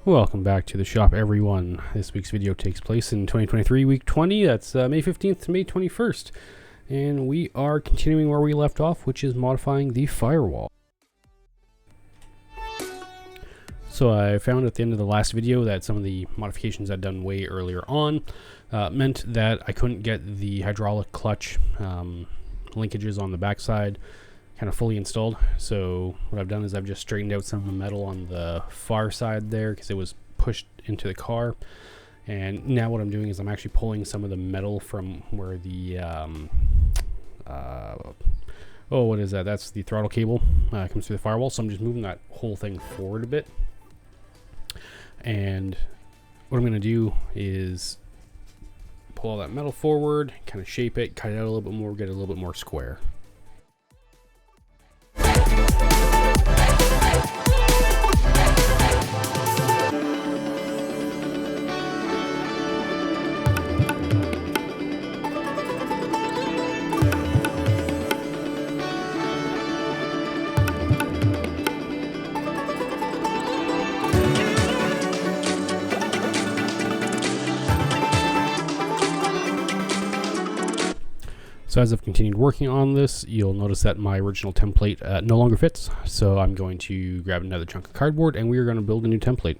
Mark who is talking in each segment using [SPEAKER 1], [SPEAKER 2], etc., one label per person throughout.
[SPEAKER 1] Welcome back to the shop, everyone. This week's video takes place in 2023, week 20. That's May 15th to May 21st. And we are continuing where we left off, which is modifying the firewall. So I found at the end of the last video that some of the modifications I'd done way earlier on meant that I couldn't get the hydraulic clutch linkages on the backside kind of fully installed. So what I've done is I've just straightened out some of the metal on the far side there because it was pushed into the car. And now what I'm doing is I'm actually pulling some of the metal from where the what is that? That's the throttle cable comes through the firewall. So I'm just moving that whole thing forward a bit. And what I'm going to do is pull all that metal forward, kind of shape it, cut it out a little bit more, get it a little bit more square. So as I've continued working on this, you'll notice that my original template no longer fits. So I'm going to grab another chunk of cardboard and we are going to build a new template.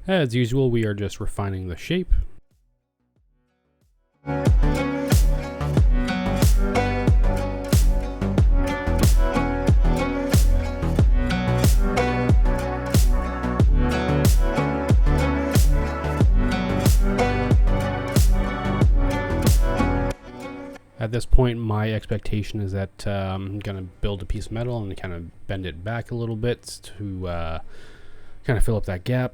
[SPEAKER 1] As usual, we are just refining the shape. At this point, my expectation is that I'm going to build a piece of metal and kind of bend it back a little bit to kind of fill up that gap.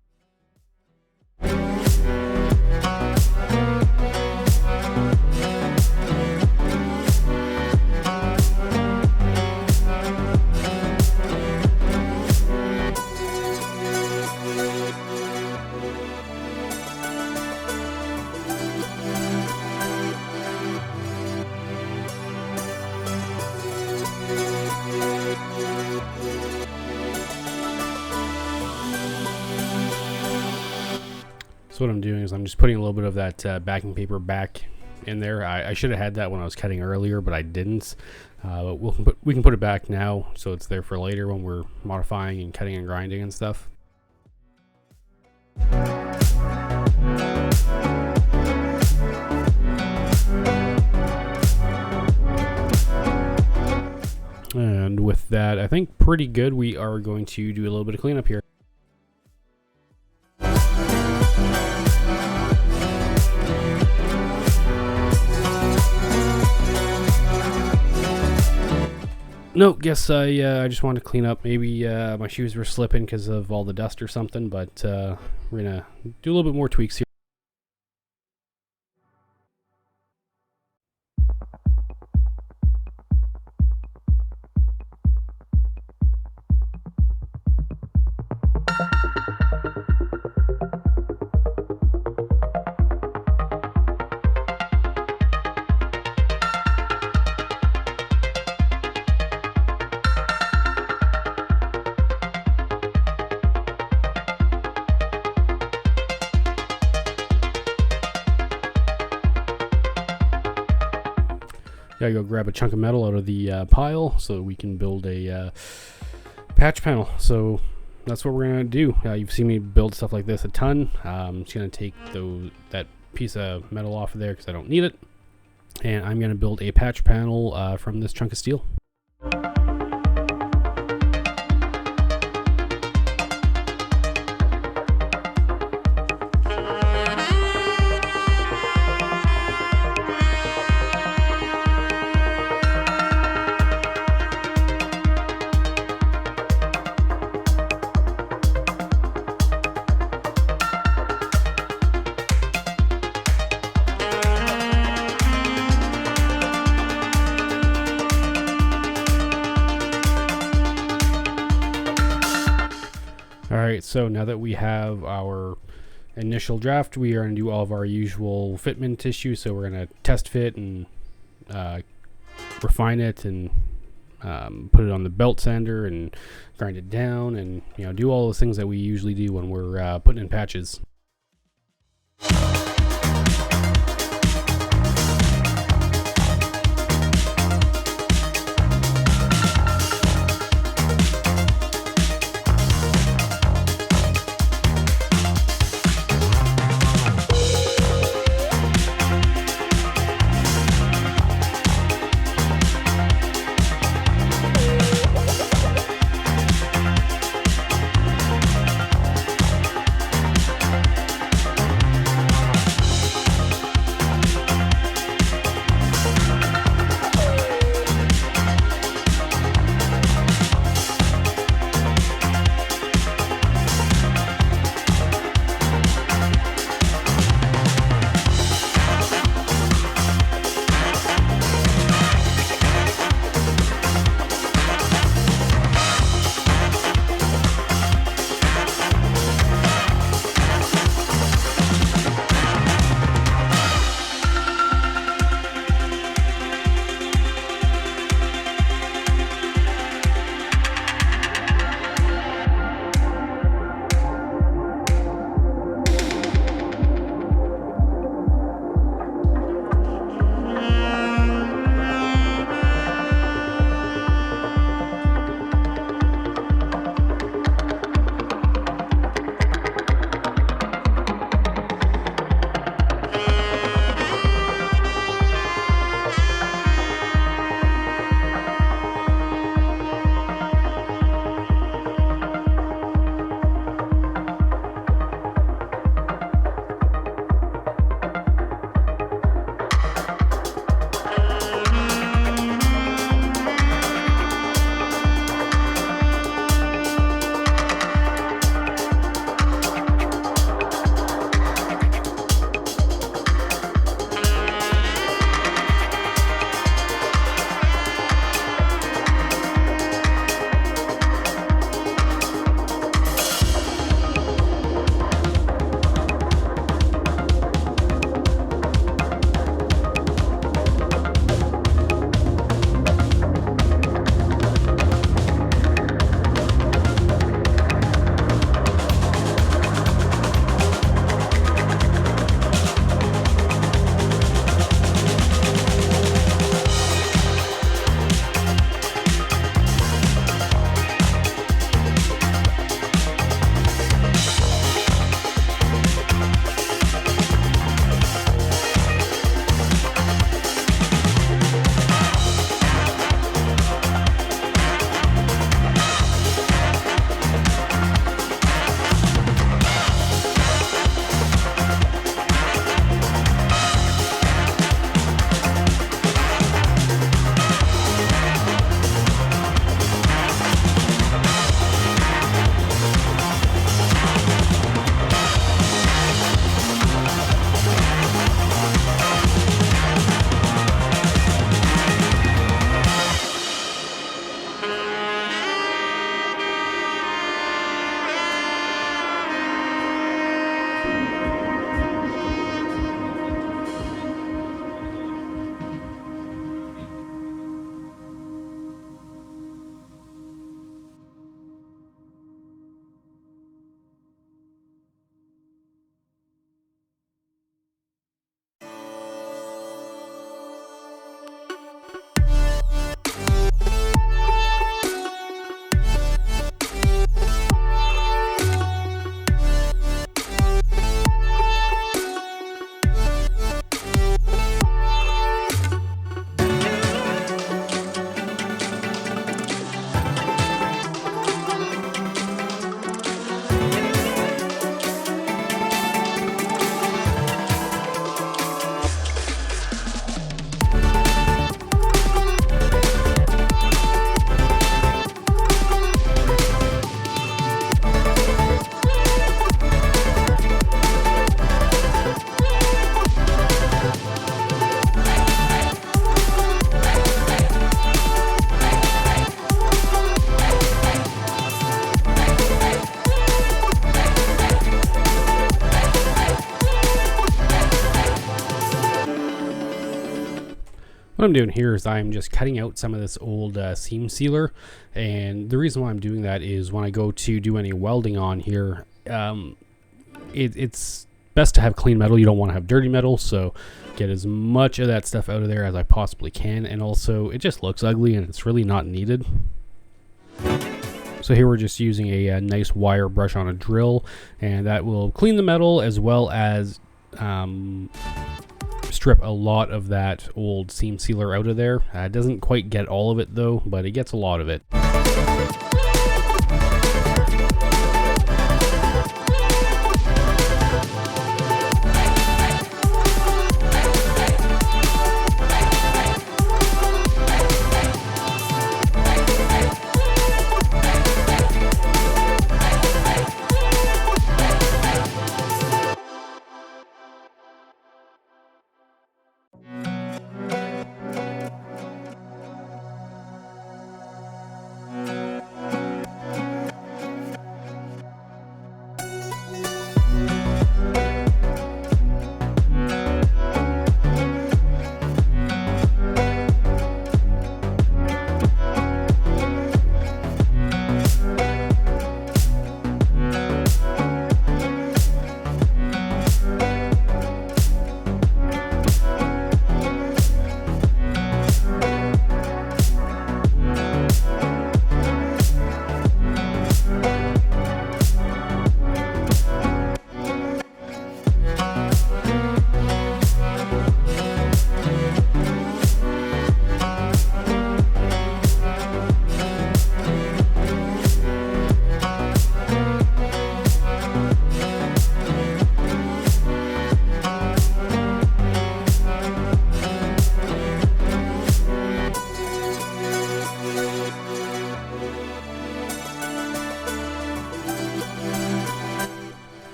[SPEAKER 1] So what I'm doing is I'm just putting a little bit of that backing paper back in there. I should have had that when I was cutting earlier, but I didn't. But we can put it back now so it's there for later when we're modifying and cutting and grinding and stuff. And with that, I think pretty good. We are going to do a little bit of cleanup here. No, guess I just wanted to clean up. Maybe my shoes were slipping because of all the dust or something, but we're gonna do a little bit more tweaks here. Gotta go grab a chunk of metal out of the pile so we can build a patch panel. So that's what we're gonna do. You've seen me build stuff like this a ton. I'm just gonna take that piece of metal off of there because I don't need it, and I'm gonna build a patch panel from this chunk of steel. Alright, so now that we have our initial draft, we are going to do all of our usual fitment issues. So we're going to test fit and refine it and put it on the belt sander and grind it down and do all those things that we usually do when we're putting in patches. I'm doing here is I'm just cutting out some of this old seam sealer, and the reason why I'm doing that is when I go to do any welding on here, it's best to have clean metal. You don't want to have dirty metal, so get as much of that stuff out of there as I possibly can. And also, it just looks ugly and it's really not needed. So here we're just using a nice wire brush on a drill, and that will clean the metal as well as strip a lot of that old seam sealer out of there. It doesn't quite get all of it though, but it gets a lot of it.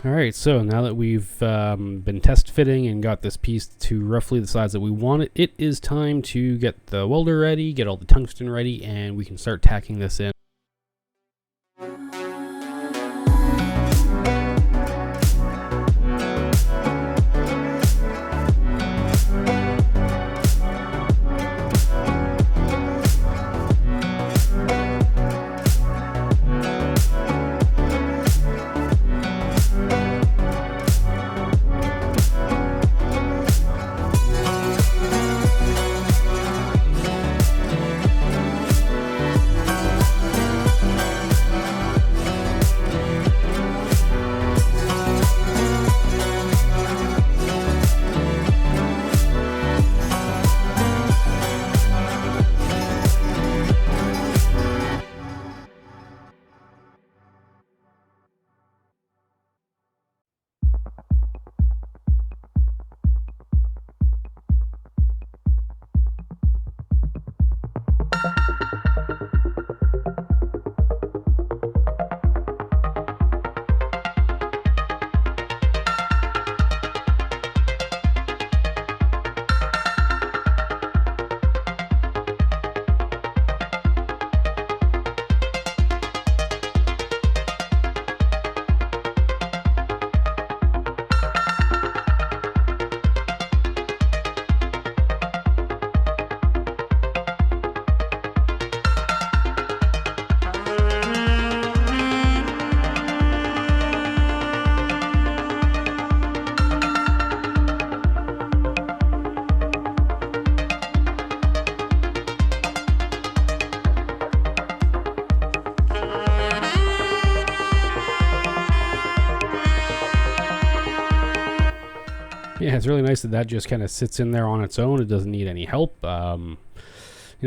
[SPEAKER 1] Alright, so now that we've been test fitting and got this piece to roughly the size that we want it, it is time to get the welder ready, get all the tungsten ready, and we can start tacking this in. Yeah, it's really nice that that just kind of sits in there on its own. It doesn't need any help. You know,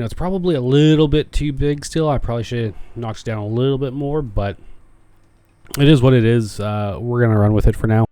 [SPEAKER 1] it's probably a little bit too big still. I probably should have notched down a little bit more, but it is what it is. We're going to run with it for now.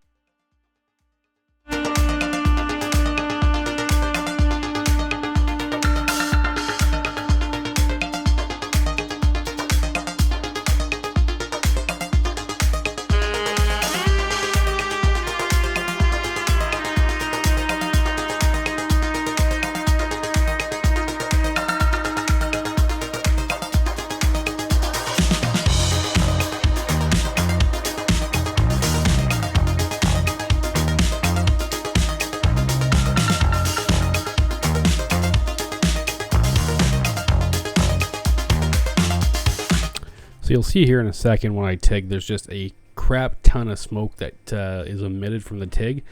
[SPEAKER 1] So you'll see here in a second when I TIG, there's just a crap ton of smoke that is emitted from the TIG.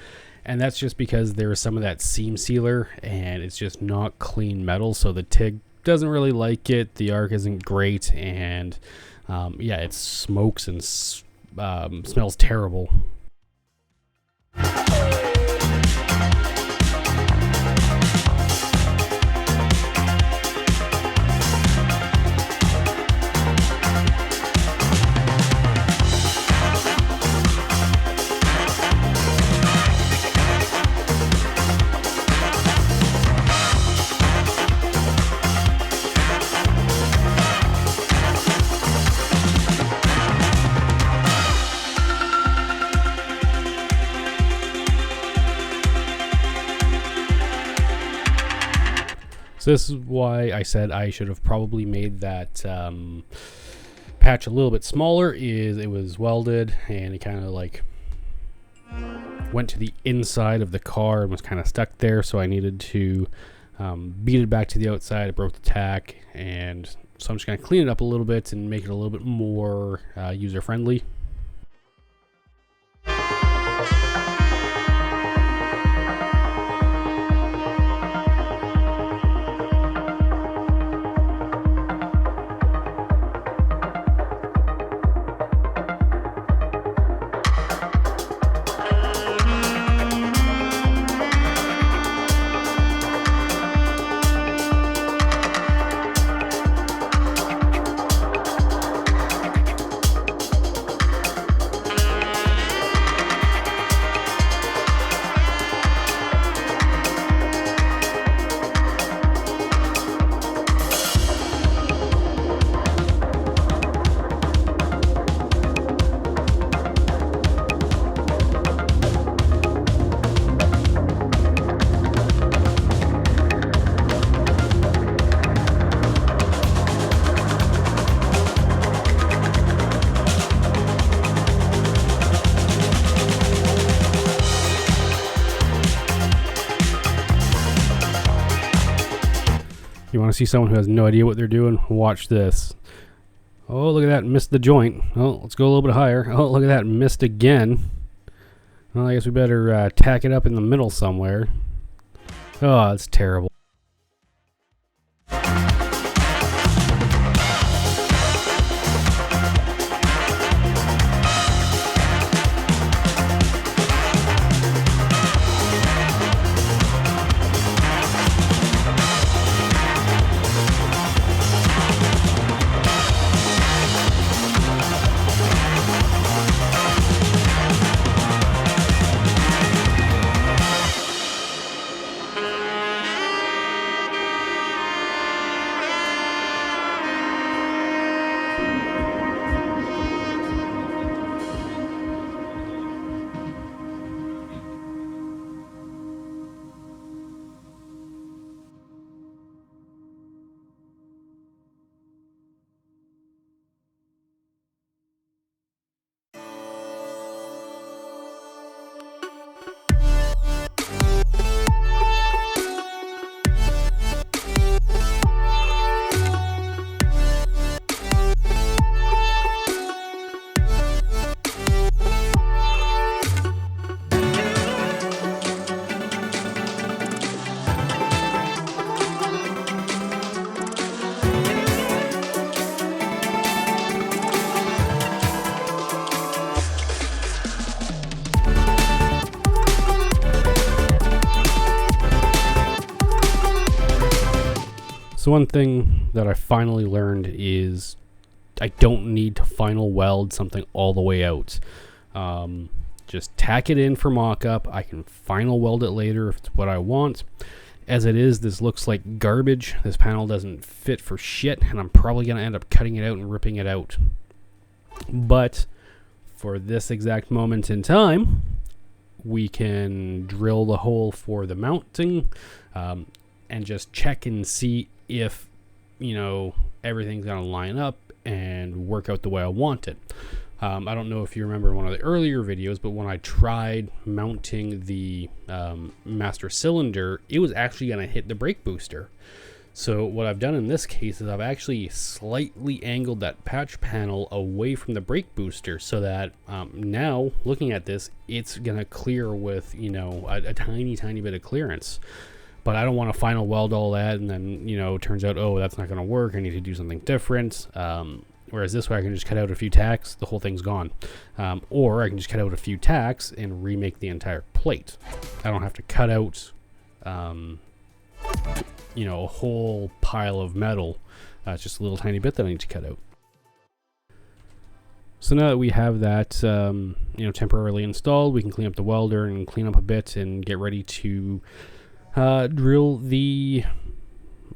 [SPEAKER 1] And that's just because there is some of that seam sealer and it's just not clean metal. So the TIG doesn't really like it. The arc isn't great. And yeah, it smokes and smells terrible. So this is why I said I should have probably made that patch a little bit smaller. Is it was welded and it kind of like went to the inside of the car and was kind of stuck there. So I needed to beat it back to the outside. It broke the tack, and so I'm just going to clean it up a little bit and make it a little bit more user friendly. You want to see someone who has no idea what they're doing? Watch this. Oh, look at that, missed the joint. Oh, let's go a little bit higher. Oh, look at that, missed again. Well, I guess we better tack it up in the middle somewhere. Oh, that's terrible. So one thing that I finally learned is I don't need to final weld something all the way out. Just tack it in for mock-up. I can final weld it later if it's what I want. As it is, this looks like garbage. This panel doesn't fit for shit, and I'm probably going to end up cutting it out and ripping it out. But for this exact moment in time, we can drill the hole for the mounting and just check and see if, you know, everything's going to line up and work out the way I want it. I don't know if you remember one of the earlier videos, but when I tried mounting the master cylinder, it was actually going to hit the brake booster. So what I've done in this case is I've actually slightly angled that patch panel away from the brake booster so that now looking at this, it's gonna clear with, you know, a tiny bit of clearance. But I don't want to final weld all that and then, you know, it turns out, oh, that's not gonna work, I need to do something different. Whereas this way I can just cut out a few tacks, the whole thing's gone. Or I can just cut out a few tacks and remake the entire plate. I don't have to cut out you know, a whole pile of metal. It's just a little tiny bit that I need to cut out. So now that we have that, you know, temporarily installed, we can clean up the welder and clean up a bit and get ready to drill the,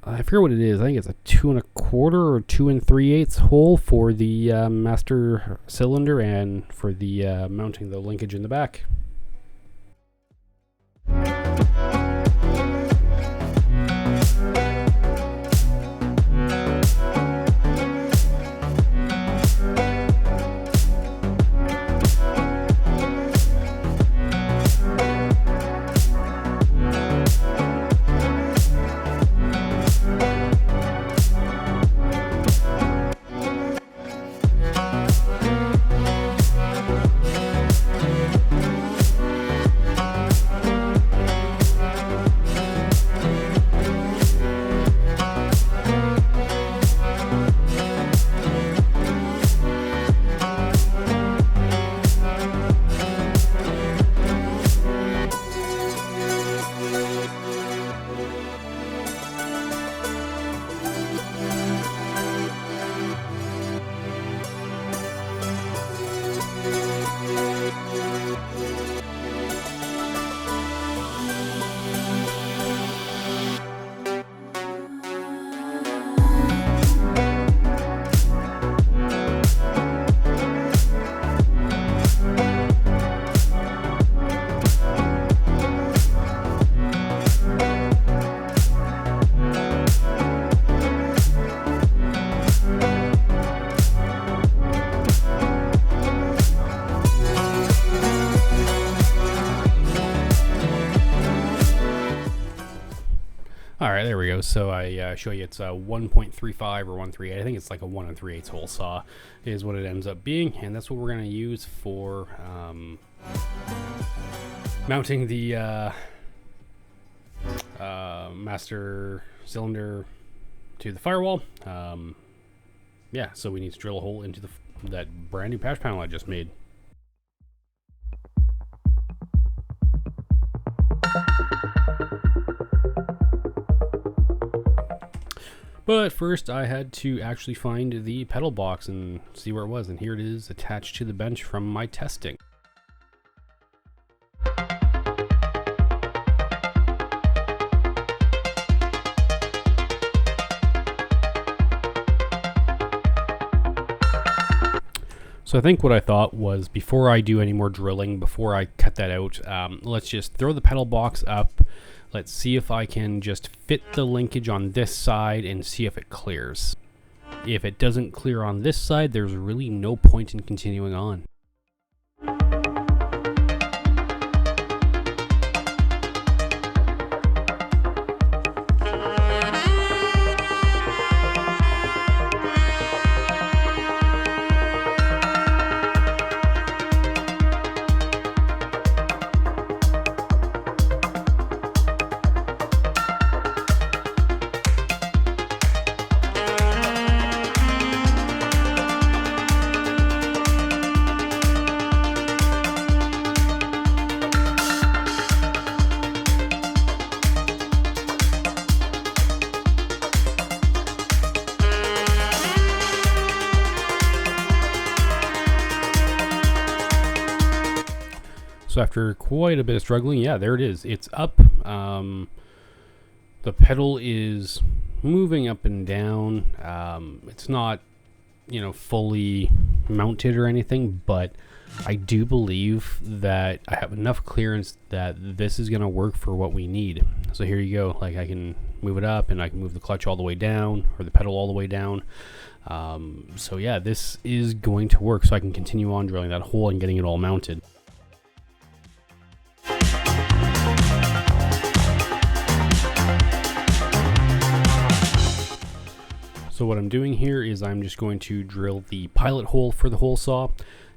[SPEAKER 1] I forget what it is. I think it's a 2 1/4 or 2 3/8 hole for the master cylinder and for the mounting the linkage in the back. All right, there we go. So I show you it's a 1.35 or 1.38. I think it's like a 1 3/8 hole saw is what it ends up being, and that's what we're going to use for mounting the master cylinder to the firewall. Yeah, so we need to drill a hole into that brand new patch panel I just made. But first I had to actually find the pedal box and see where it was, and here it is attached to the bench from my testing. So I think what I thought was, before I do any more drilling, before I cut that out, let's just throw the pedal box up. Let's see if I can just fit the linkage on this side and see if it clears. If it doesn't clear on this side, there's really no point in continuing on. So after quite a bit of struggling, yeah, there it is. It's up. The pedal is moving up and down. It's not, you know, fully mounted or anything, but I do believe that I have enough clearance that this is going to work for what we need. So here you go. Like, I can move it up and I can move the clutch all the way down, or the pedal all the way down. So yeah, this is going to work. So I can continue on drilling that hole and getting it all mounted. So what I'm doing here is I'm just going to drill the pilot hole for the hole saw,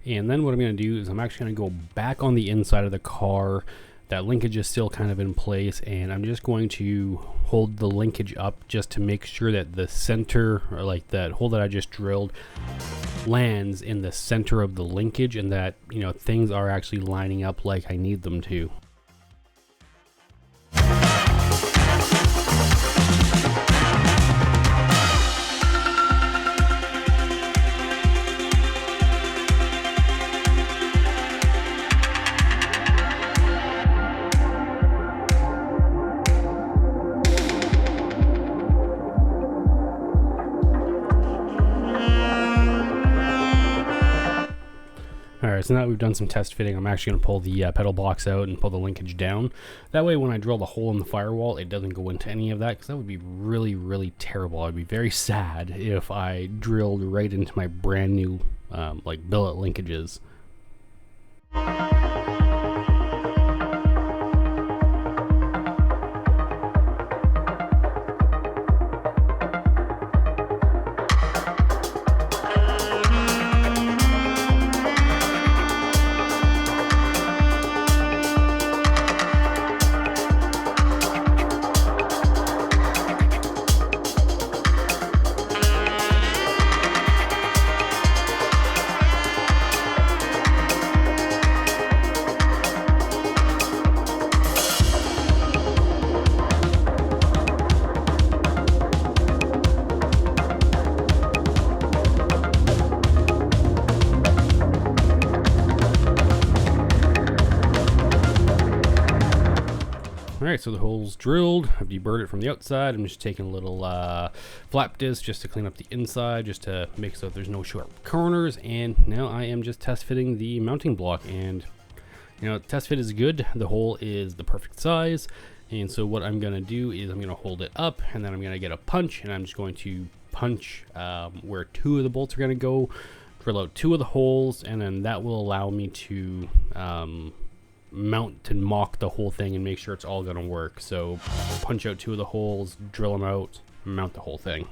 [SPEAKER 1] and then what I'm going to do is I'm actually going to go back on the inside of the car. That linkage is still kind of in place, and I'm just going to hold the linkage up just to make sure that the center, or like that hole that I just drilled, lands in the center of the linkage, and that, you know, things are actually lining up like I need them to. Alright, so now that we've done some test fitting, I'm actually going to pull the pedal box out and pull the linkage down. That way when I drill the hole in the firewall, it doesn't go into any of that, because that would be really, really terrible. I'd be very sad if I drilled right into my brand new like billet linkages. Alright, so the hole's drilled. I've deburred it from the outside. I'm just taking a little flap disc just to clean up the inside, just to make so that there's no sharp corners. And now I am just test fitting the mounting block. And, you know, test fit is good. The hole is the perfect size. And so what I'm going to do is I'm going to hold it up, and then I'm going to get a punch, and I'm just going to punch where 2 of the bolts are going to go, drill out 2 of the holes, and then that will allow me to mount and mock the whole thing and make sure it's all going to work. So punch out 2 of the holes, drill them out, mount the whole thing.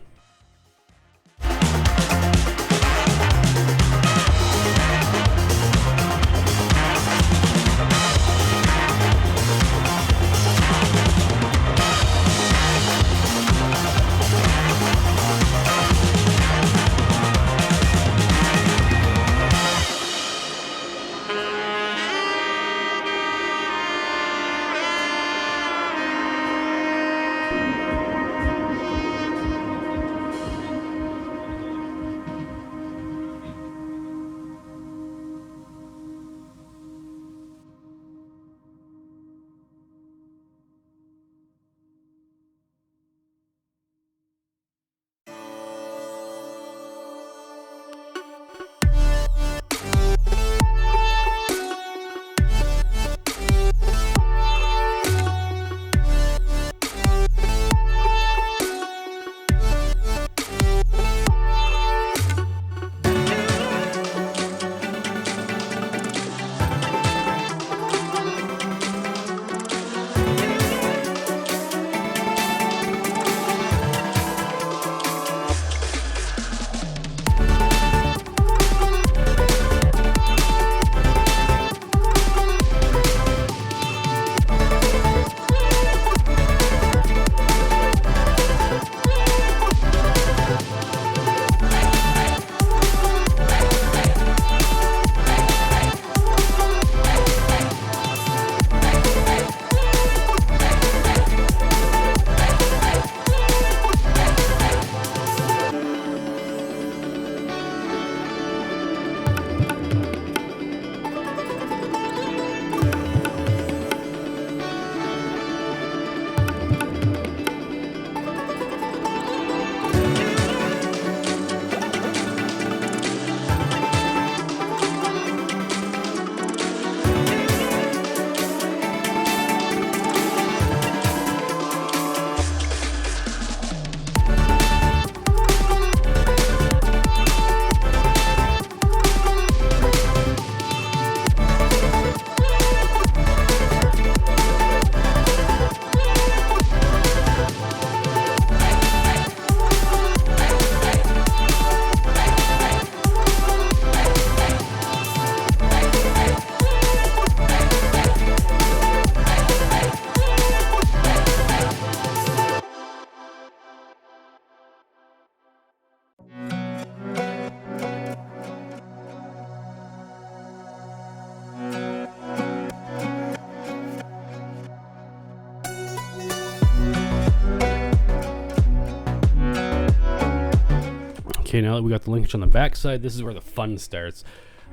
[SPEAKER 1] Okay, now that we got the linkage on the back side, this is where the fun starts.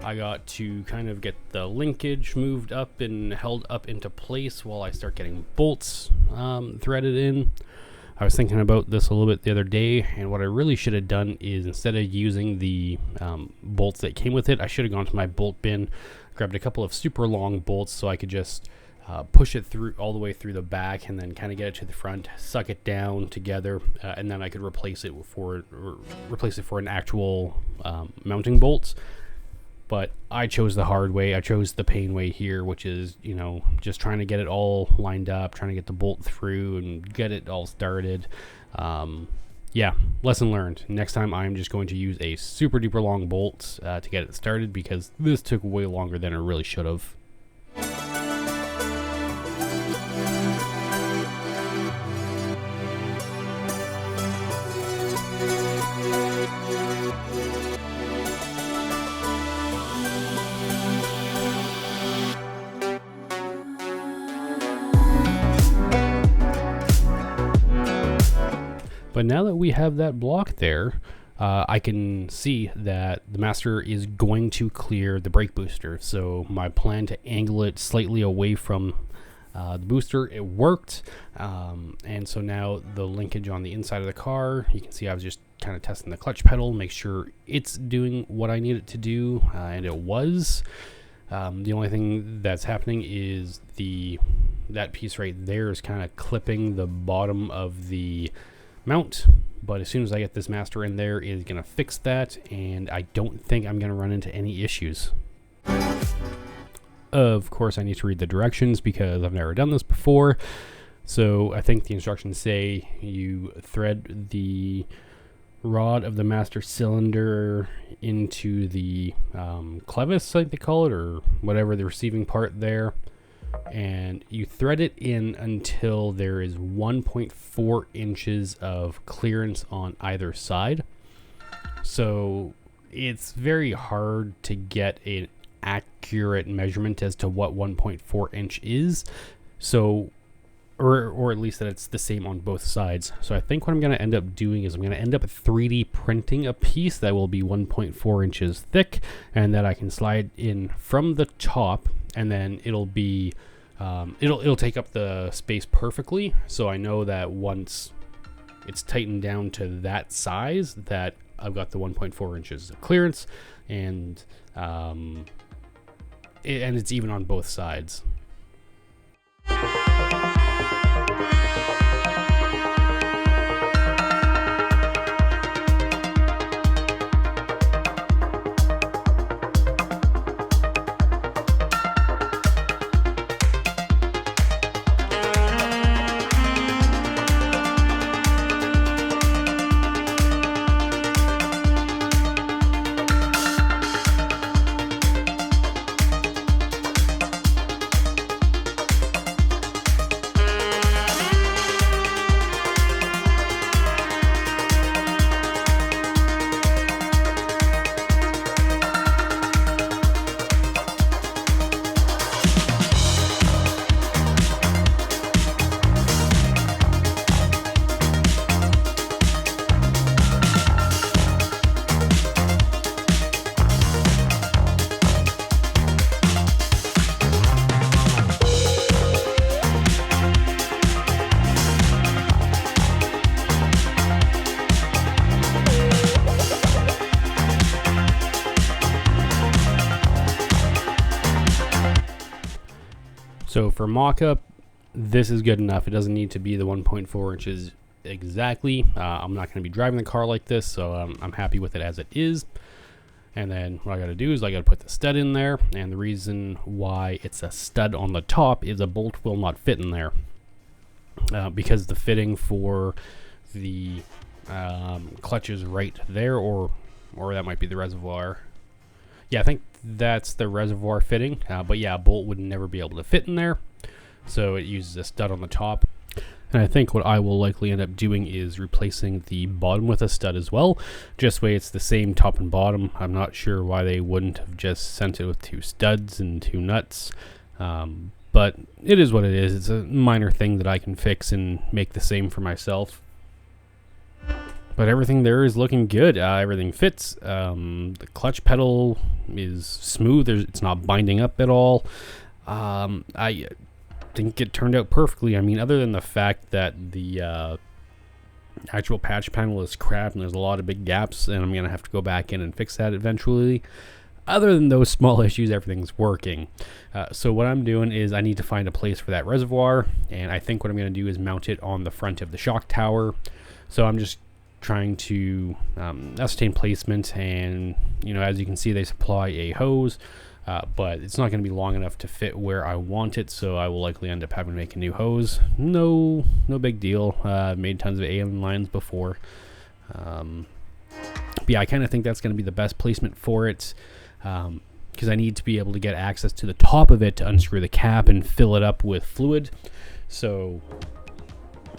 [SPEAKER 1] I got to kind of get the linkage moved up and held up into place while I start getting bolts threaded in. I was thinking about this a little bit the other day, and what I really should have done is, instead of using the bolts that came with it, I should have gone to my bolt bin, grabbed a couple of super long bolts so I could just push it through all the way through the back and then kind of get it to the front, suck it down together, and then I could replace it for an actual mounting bolts. But I chose the hard way. I chose the pain way here, which is, you know, just trying to get it all lined up, trying to get the bolt through and get it all started. Yeah, lesson learned. Next time I'm just going to use a super duper long bolt to get it started, because this took way longer than it really should have. But now that we have that block there, I can see that the master is going to clear the brake booster. So my plan to angle it slightly away from the booster, it worked. And so now the linkage on the inside of the car, you can see I was just kind of testing the clutch pedal, make sure it's doing what I need it to do, and it was. The only thing that's happening is that piece right there is kind of clipping the bottom of the mount, but as soon as I get this master in there, it's going to fix that, and I don't think I'm going to run into any issues. Of course, I need to read the directions because I've never done this before. So I think the instructions say you thread the rod of the master cylinder into the clevis, I think they call it, or whatever, the receiving part there, and you thread it in until there is 1.4 inches of clearance on either side. So it's very hard to get an accurate measurement as to what 1.4 inch is, so or at least that it's the same on both sides. So I think what I'm going to end up doing is I'm going to end up 3D printing a piece that will be 1.4 inches thick, and that I can slide in from the top, and then it'll be it'll take up the space perfectly. So I know that once it's tightened down to that size, that I've got the 1.4 inches of clearance, and it's even on both sides. So for mock-up, this is good enough. It doesn't need to be the 1.4 inches exactly. I'm not going to be driving the car like this, so I'm happy with it as it is. And then what I got to do is I got to put the stud in there, and the reason why it's a stud on the top is a bolt will not fit in there, because the fitting for the clutch is right there, or that might be the reservoir. Yeah, I think that's the reservoir fitting, but yeah, a bolt would never be able to fit in there, so it uses a stud on the top. And I think what I will likely end up doing is replacing the bottom with a stud as well, just way it's the same top and bottom. I'm not sure why they wouldn't have just sent it with 2 studs and 2 nuts, but it is what it is. It's a minor thing that I can fix and make the same for myself. But everything there is looking good. Everything fits. The clutch pedal is smooth. It's not binding up at all. I think it turned out perfectly. I mean, other than the fact that the actual patch panel is crap and there's a lot of big gaps, and I'm going to have to go back in and fix that eventually. Other than those small issues, everything's working. So what I'm doing is I need to find a place for that reservoir, and I think what I'm going to do is mount it on the front of the shock tower. So I'm just trying to ascertain placement, and as you can see, they supply a hose, but it's not going to be long enough to fit where I want it, so I will likely end up having to make a new hose. No big deal. I've made tons of alien lines before. But yeah, I kind of think that's going to be the best placement for it, because I need to be able to get access to the top of it to unscrew the cap and fill it up with fluid. So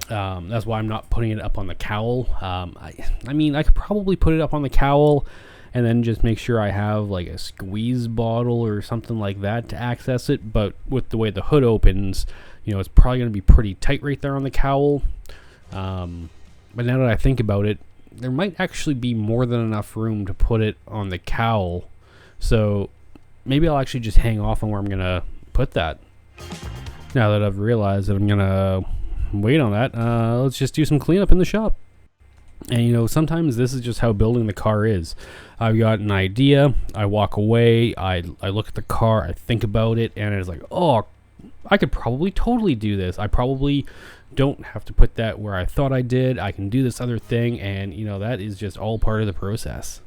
[SPEAKER 1] that's why I'm not putting it up on the cowl. I mean, I could probably put it up on the cowl and then just make sure I have like a squeeze bottle or something like that to access it. But with the way the hood opens, it's probably going to be pretty tight right there on the cowl. But now that I think about it, there might actually be more than enough room to put it on the cowl. So maybe I'll actually just hang off on where I'm going to put that. Now that I've realized that I'm going to wait on that, let's just do some cleanup in the shop. And sometimes this is just how building the car is. I've got an idea, I walk away, I look at the car, I think about it, and it's like, oh, I could probably totally do this. I probably don't have to put that where I thought I did. I can do this other thing, and that is just all part of the process.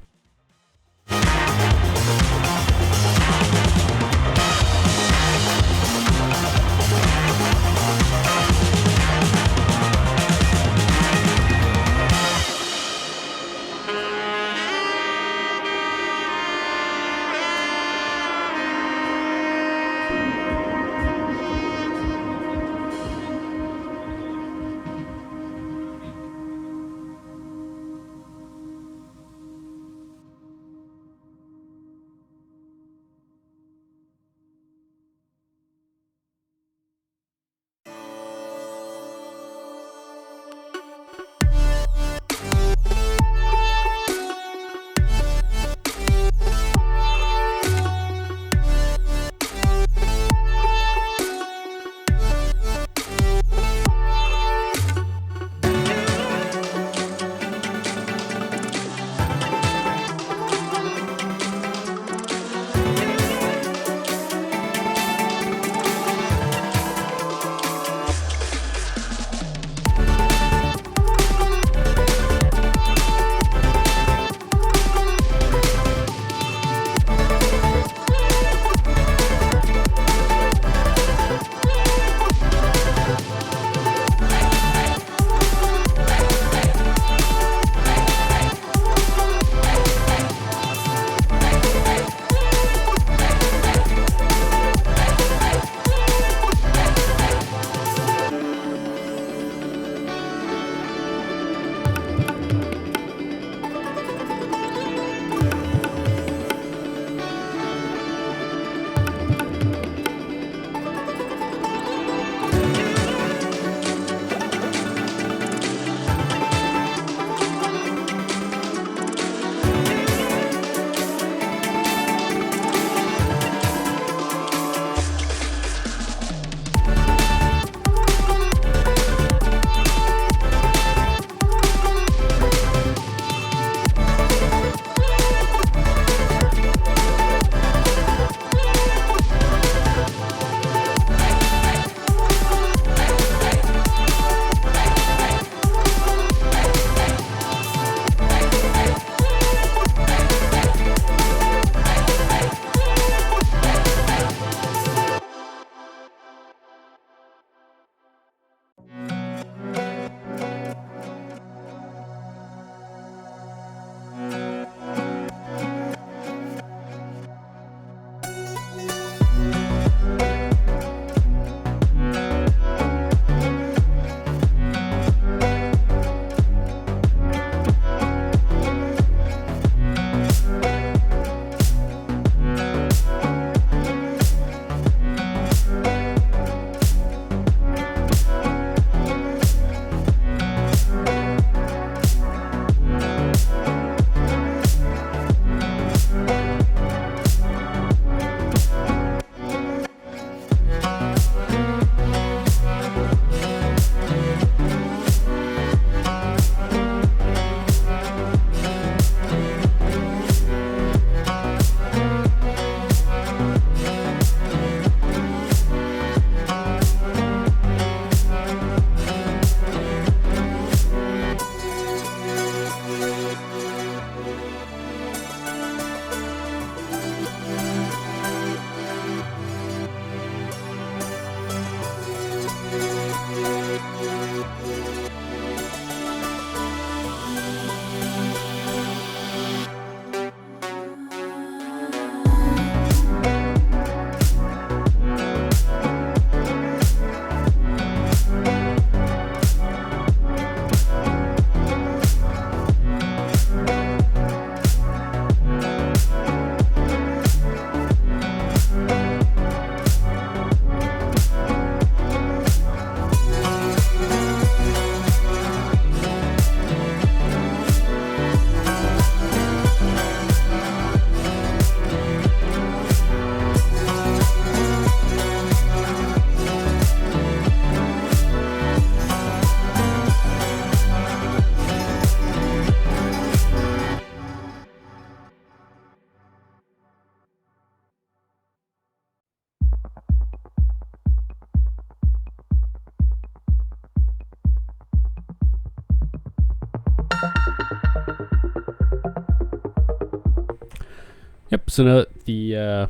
[SPEAKER 1] Yep, so now that the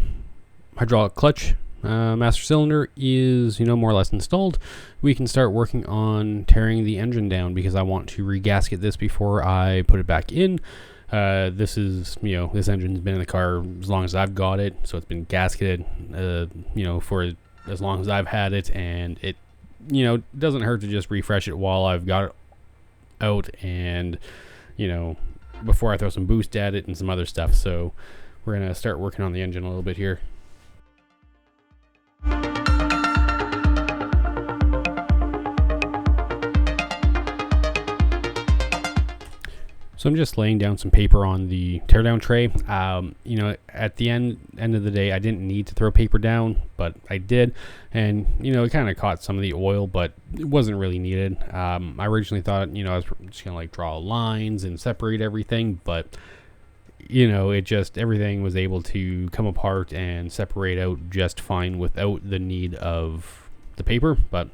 [SPEAKER 1] hydraulic clutch master cylinder is, more or less installed, we can start working on tearing the engine down, because I want to regasket this before I put it back in. This is, this engine's been in the car as long as I've got it, so it's been gasketed, for as long as I've had it, and it, doesn't hurt to just refresh it while I've got it out, and, before I throw some boost at it and some other stuff. So we're going to start working on the engine a little bit here. So I'm just laying down some paper on the teardown tray. At the end of the day, I didn't need to throw paper down, but I did. And, it kind of caught some of the oil, but it wasn't really needed. I originally thought, I was just going to draw lines and separate everything, but, everything was able to come apart and separate out just fine without the need of the paper. But,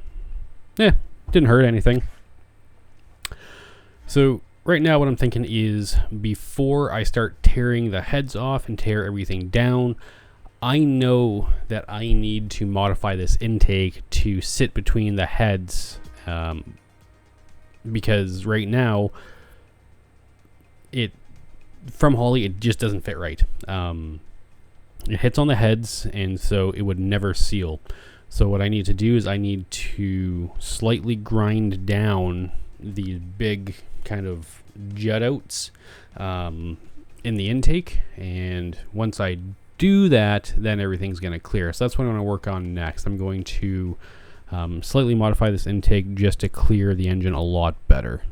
[SPEAKER 1] didn't hurt anything. So right now what I'm thinking is, before I start tearing the heads off and tear everything down, I know that I need to modify this intake to sit between the heads, because right now from Holley it just doesn't fit right. It hits on the heads, and so it would never seal. So what I need to do is I need to slightly grind down these big kind of jut outs in the intake, and once I do that, then everything's going to clear. So that's what I'm going to work on next. I'm going to slightly modify this intake just to clear the engine a lot better.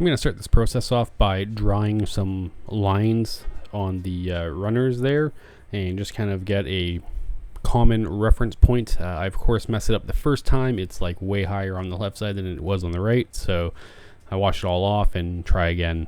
[SPEAKER 1] I'm going to start this process off by drawing some lines on the runners there, and just kind of get a common reference point. I of course messed it up the first time. It's like way higher on the left side than it was on the right, so I wash it all off and try again.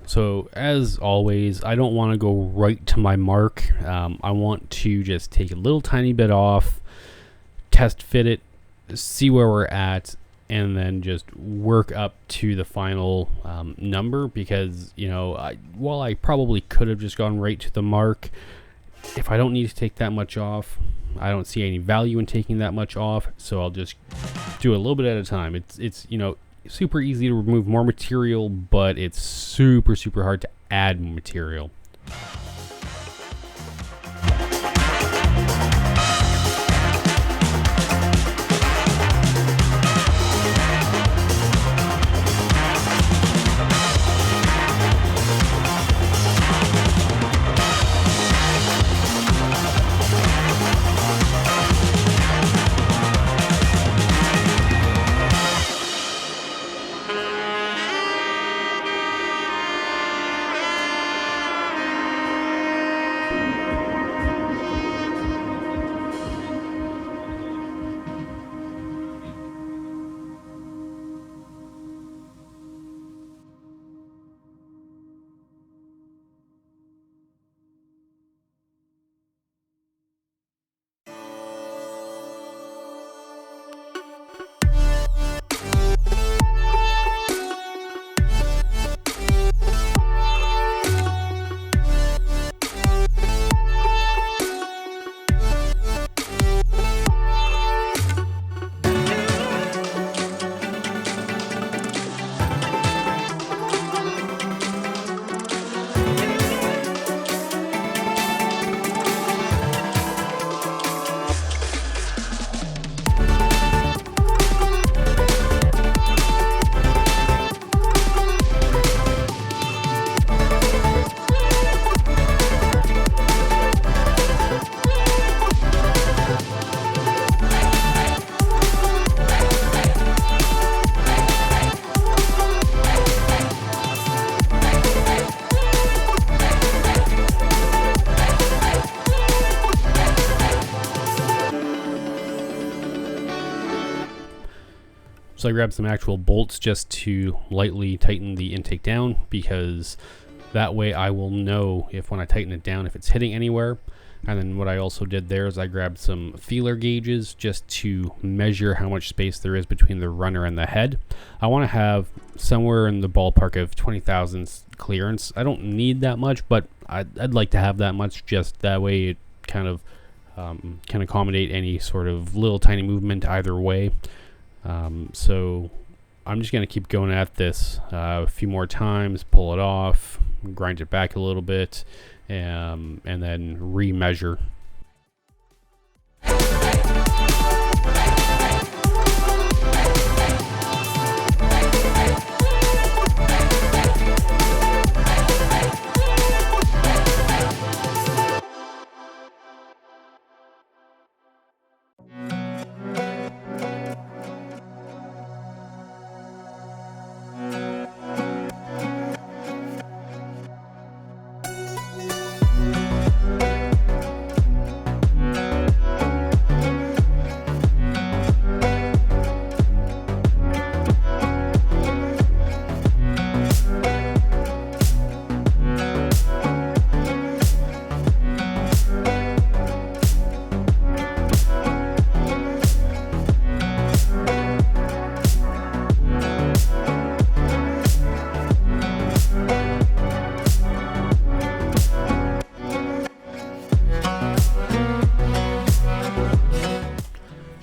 [SPEAKER 1] So as always, I don't want to go right to my mark. I want to just take a little tiny bit off, test fit it, see where we're at, and then just work up to the final number, because, while I probably could have just gone right to the mark, if I don't need to take that much off, I don't see any value in taking that much off, so I'll just do a little bit at a time. It's super easy to remove more material, but it's super hard to add material. So I grabbed some actual bolts just to lightly tighten the intake down, because that way I will know if when I tighten it down if it's hitting anywhere. And then what I also did there is I grabbed some feeler gauges just to measure how much space there is between the runner and the head. I want to have somewhere in the ballpark of 20 thousandths clearance. I don't need that much, but I'd like to have that much, just that way it kind of can accommodate any sort of little tiny movement either way. So I'm just going to keep going at this a few more times, pull it off, grind it back a little bit, and then remeasure.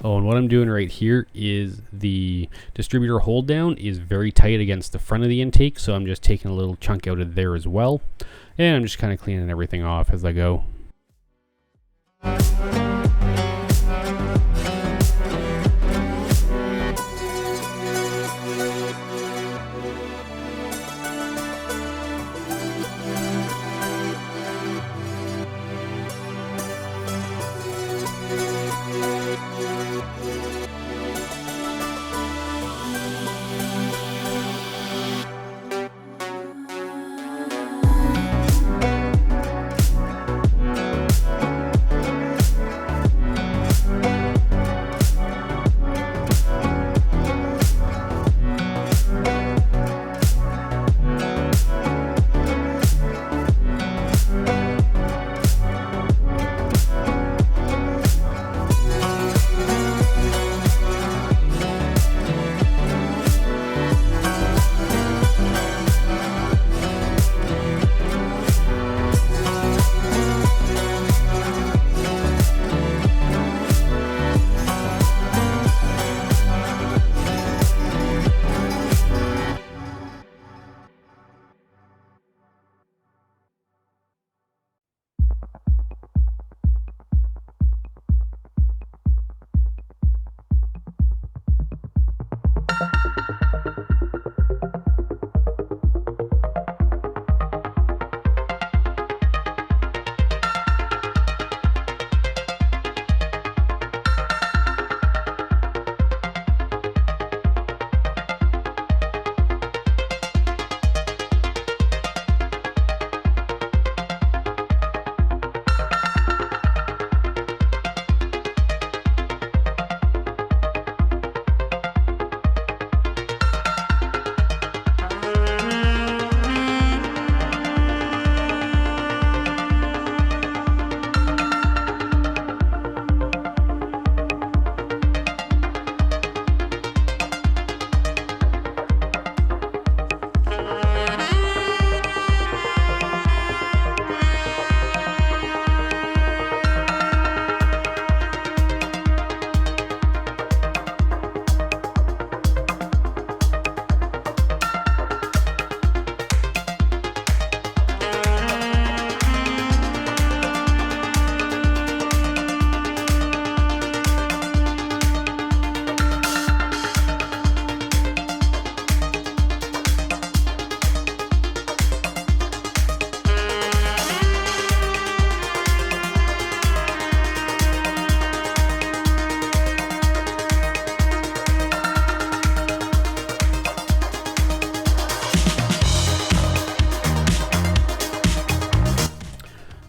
[SPEAKER 1] Oh, and what I'm doing right here is the distributor hold down is very tight against the front of the intake, so I'm just taking a little chunk out of there as well, and I'm just kind of cleaning everything off as I go.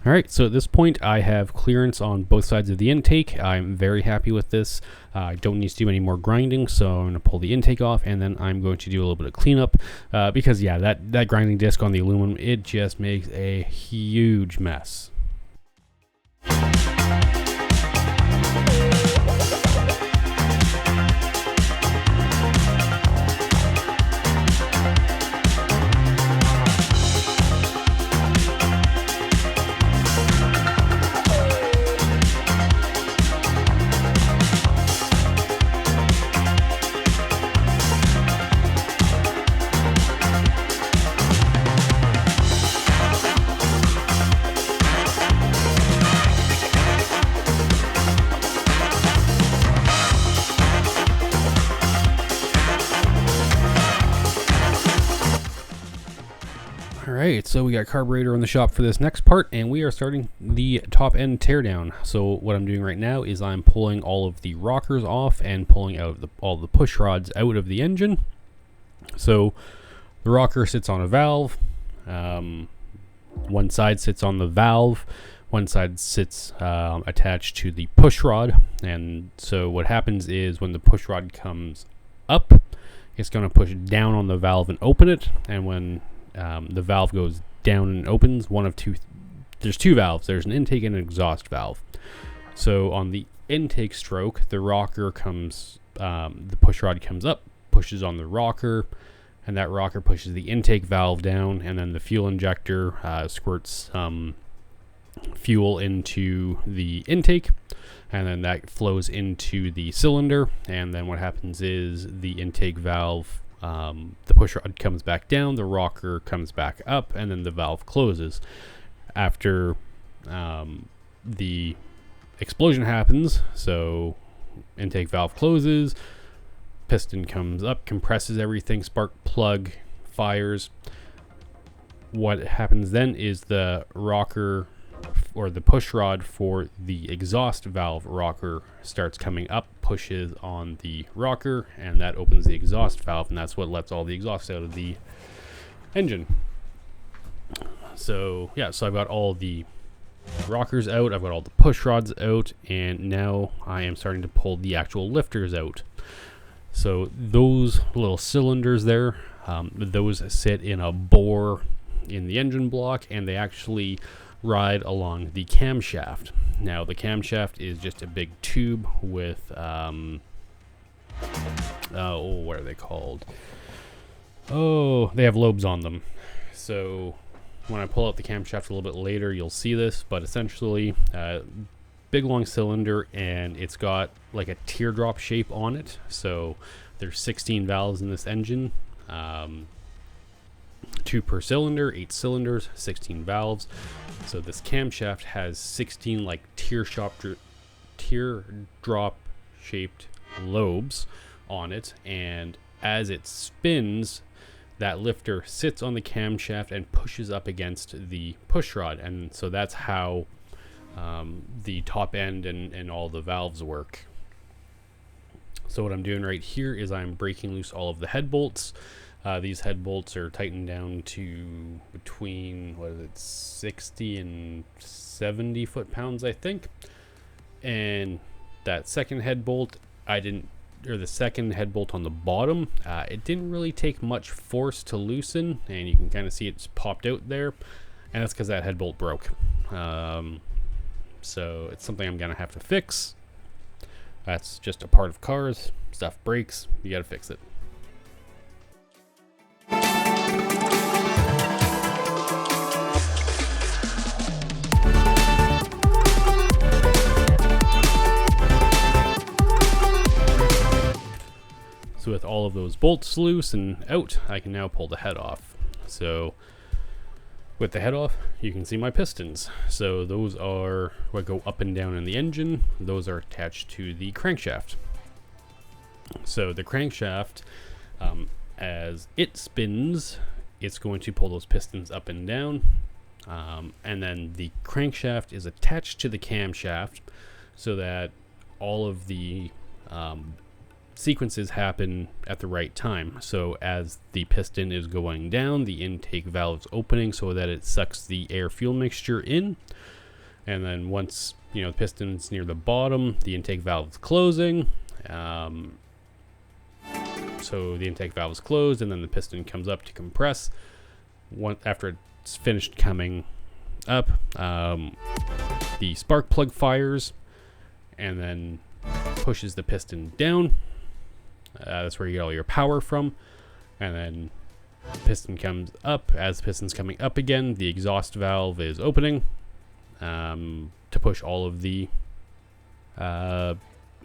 [SPEAKER 1] All right, so at this point I have clearance on both sides of the intake. I'm very happy with this. I don't need to do any more grinding, so I'm going to pull the intake off, and then I'm going to do a little bit of cleanup because, yeah, that grinding disc on the aluminum, it just makes a huge mess. Alright, so we got carburetor in the shop for this next part, and we are starting the top end teardown. So what I'm doing right now is I'm pulling all of the rockers off and pulling out all the push rods out of the engine. So the rocker sits on a valve. One side sits on the valve. One side sits attached to the push rod. And so what happens is when the push rod comes up, it's going to push down on the valve and open it. And when the valve goes down and opens, there's two valves. There's an intake and an exhaust valve. So on the intake stroke, the rocker comes, the push rod comes up, pushes on the rocker, and that rocker pushes the intake valve down, and then the fuel injector squirts fuel into the intake, and then that flows into the cylinder. And then what happens is the intake valve, the push rod comes back down, the rocker comes back up, and then the valve closes. After the explosion happens, so intake valve closes, piston comes up, compresses everything, spark plug fires. What happens then is the rocker, or the push rod for the exhaust valve rocker, starts coming up, pushes on the rocker, and that opens the exhaust valve, and that's what lets all the exhaust out of the engine. So yeah, so I've got all the rockers out, I've got all the push rods out, and now I am starting to pull the actual lifters out. So those little cylinders there, those sit in a bore in the engine block, and they actually ride along the camshaft. Now the camshaft is just a big tube with what are they called? Oh, they have lobes on them. So when I pull out the camshaft a little bit later, you'll see this, but essentially big long cylinder, and it's got like a teardrop shape on it. So there's 16 valves in this engine, 2 per cylinder, 8 cylinders, 16 valves. So this camshaft has 16 like teardrop shaped lobes on it, and as it spins, that lifter sits on the camshaft and pushes up against the push rod, and so that's how the top end and all the valves work. So what I'm doing right here is I'm breaking loose all of the head bolts. These head bolts are tightened down to between 60 and 70 foot-pounds, I think. And that second head bolt, the second head bolt on the bottom, it didn't really take much force to loosen, and you can kind of see it's popped out there, and that's because that head bolt broke. So it's something I'm gonna have to fix. That's just a part of cars. Stuff breaks, you gotta fix it. So with all of those bolts loose and out, I can now pull the head off. So with the head off, you can see my pistons. So those are what go up and down in the engine. Those are attached to the crankshaft. So the crankshaft, as it spins, it's going to pull those pistons up and down. And then the crankshaft is attached to the camshaft so that all of the sequences happen at the right time. So as the piston is going down, the intake valve is opening so that it sucks the air fuel mixture in. And then once, you know, the piston's near the bottom, the intake valve is closing. So the intake valve is closed, and then the piston comes up to compress. After it's finished coming up, the spark plug fires and then pushes the piston down. That's where you get all your power from. And then the piston comes up. As the piston's coming up again, the exhaust valve is opening to push all of the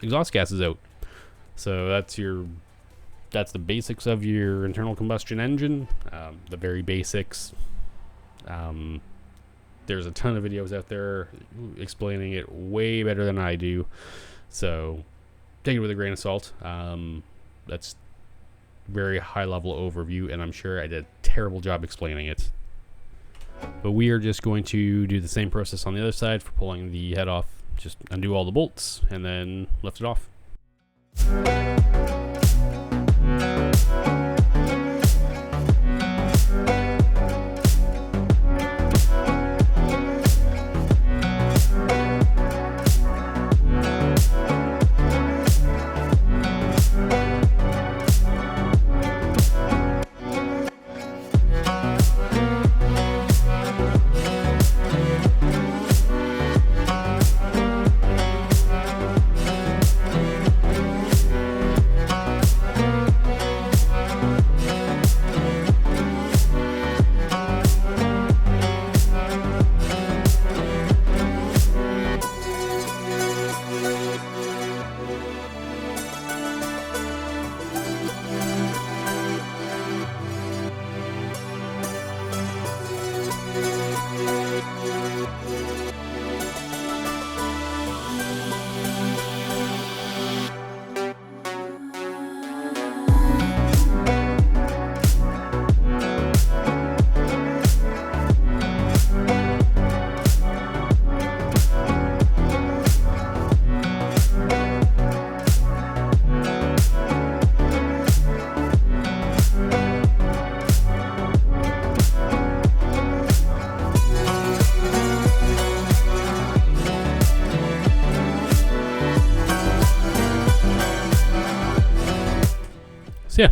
[SPEAKER 1] exhaust gases out. So that's the basics of your internal combustion engine, the very basics. There's a ton of videos out there explaining it way better than I do, so take it with a grain of salt. That's very high level overview, and I'm sure I did a terrible job explaining it. But we are just going to do the same process on the other side for pulling the head off. Just undo all the bolts and then lift it off. So yeah,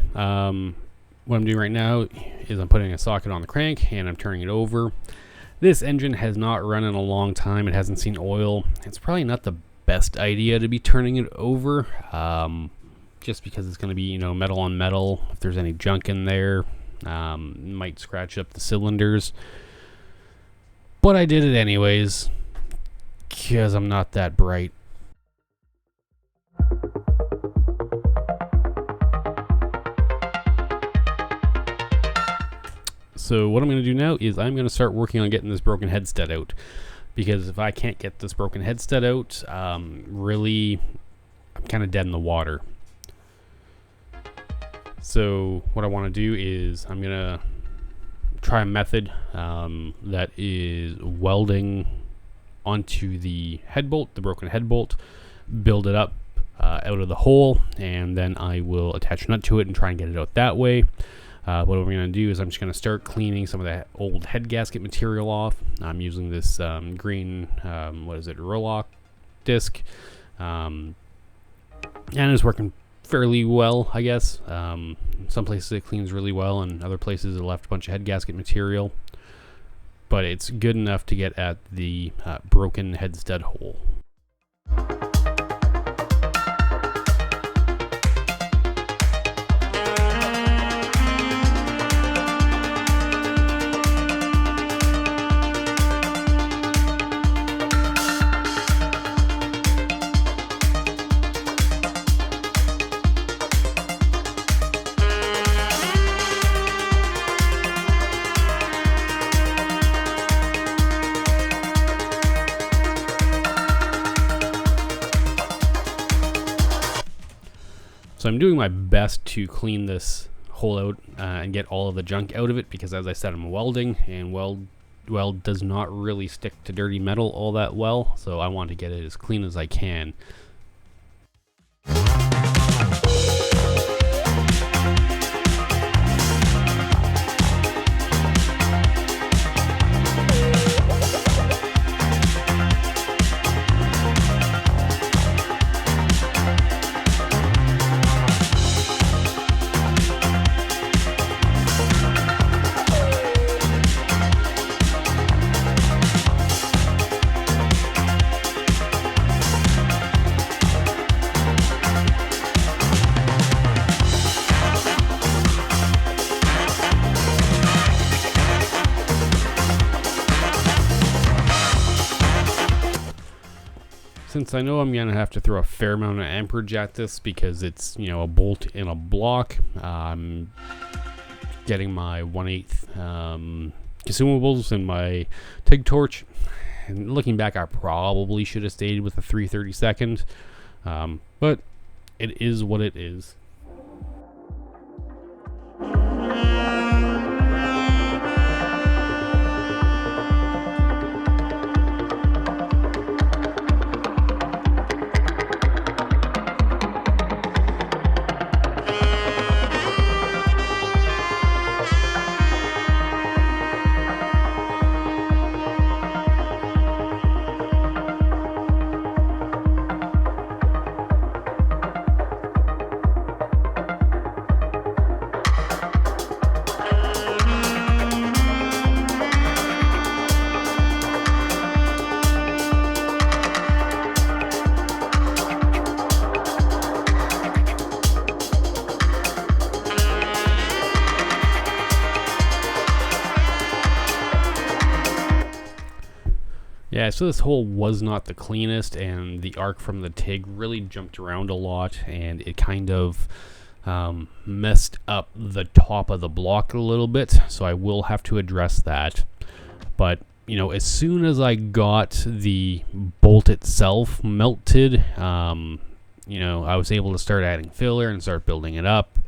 [SPEAKER 1] what I'm doing right now is I'm putting a socket on the crank and I'm turning it over. This engine has not run in a long time. It hasn't seen oil. It's probably not the best idea to be turning it over, just because it's going to be, you know, metal on metal. If there's any junk in there, might scratch up the cylinders. But I did it anyways, because I'm not that bright. So what I'm going to do now is I'm going to start working on getting this broken head stud out, because if I can't get this broken head stud out, really, I'm kind of dead in the water. So what I want to do is I'm going to try a method that is welding onto the head bolt, the broken head bolt, build it up out of the hole, and then I will attach a nut to it and try and get it out that way. What we're going to do is I'm just going to start cleaning some of that old head gasket material off. I'm using this green, Rolock disc, and it's working fairly well, I guess. Some places it cleans really well, and other places it left a bunch of head gasket material, but it's good enough to get at the broken head stud hole. So I'm doing my best to clean this hole out and get all of the junk out of it, because as I said, I'm welding, and weld does not really stick to dirty metal all that well, so I want to get it as clean as I can. since I know I'm going to have to throw a fair amount of amperage at this because it's, you know, a bolt in a block, I'm getting my 1/8 consumables and my TIG torch. And looking back, I probably should have stayed with a 3/32, but it is what it is. Yeah, so this hole was not the cleanest, and the arc from the TIG really jumped around a lot, and it kind of messed up the top of the block a little bit, so I will have to address that. But, you know, as soon as I got the bolt itself melted, you know, I was able to start adding filler and start building it up,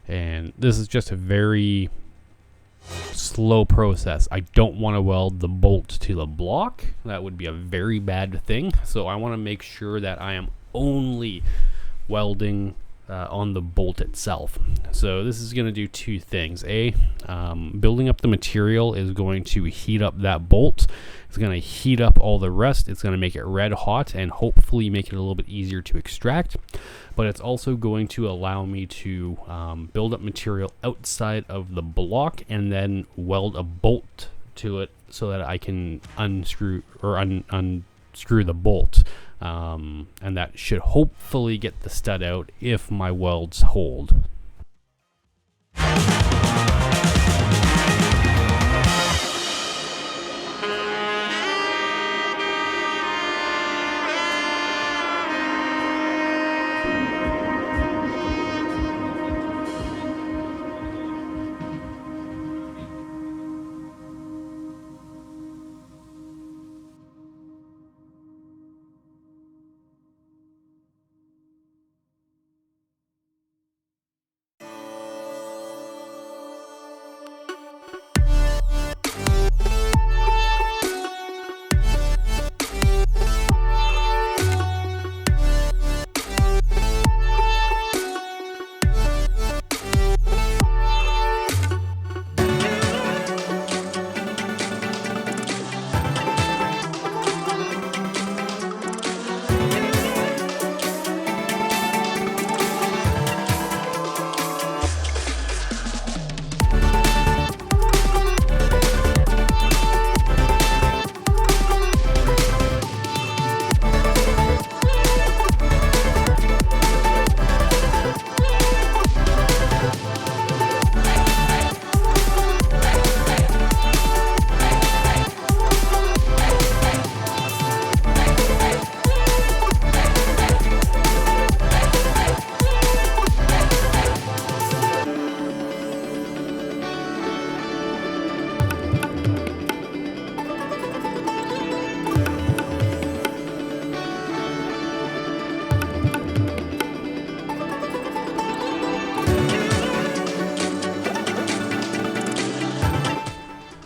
[SPEAKER 1] and this is just a very slow process. I don't want to weld the bolt to the block. That would be a very bad thing. So I want to make sure that I am only welding on the bolt itself. So this is going to do two things. Building up the material is going to heat up that bolt. It's going to heat up all the rest. It's going to make it red hot and hopefully make it a little bit easier to extract. But it's also going to allow me to build up material outside of the block and then weld a bolt to it so that I can unscrew or unscrew the bolt. And that should hopefully get the stud out if my welds hold.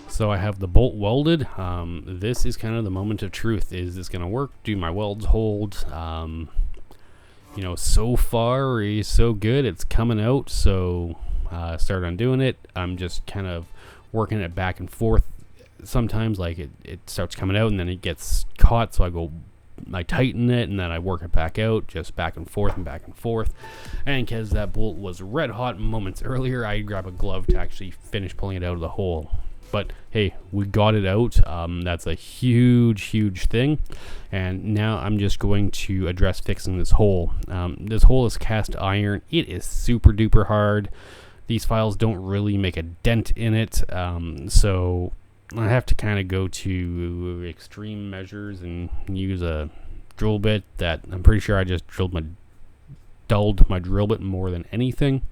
[SPEAKER 1] So I have the bolt welded. This is kind of the moment of truth. Is this going to work? Do my welds hold? You know, so far is so good. It's coming out. So start undoing it. I'm just kind of working it back and forth. Sometimes like it starts coming out and then it gets caught. So I tighten it and then I work it back out, just back and forth and back and forth. And because that bolt was red hot moments earlier, I grab a glove to actually finish pulling it out of the hole. But hey, we got it out. That's a huge thing. And now I'm just going to address fixing this hole. This hole is cast iron. It is super duper hard. These files don't really make a dent in it. So I have to kind of go to extreme measures and use a drill bit that I'm pretty sure I just dulled my drill bit more than anything.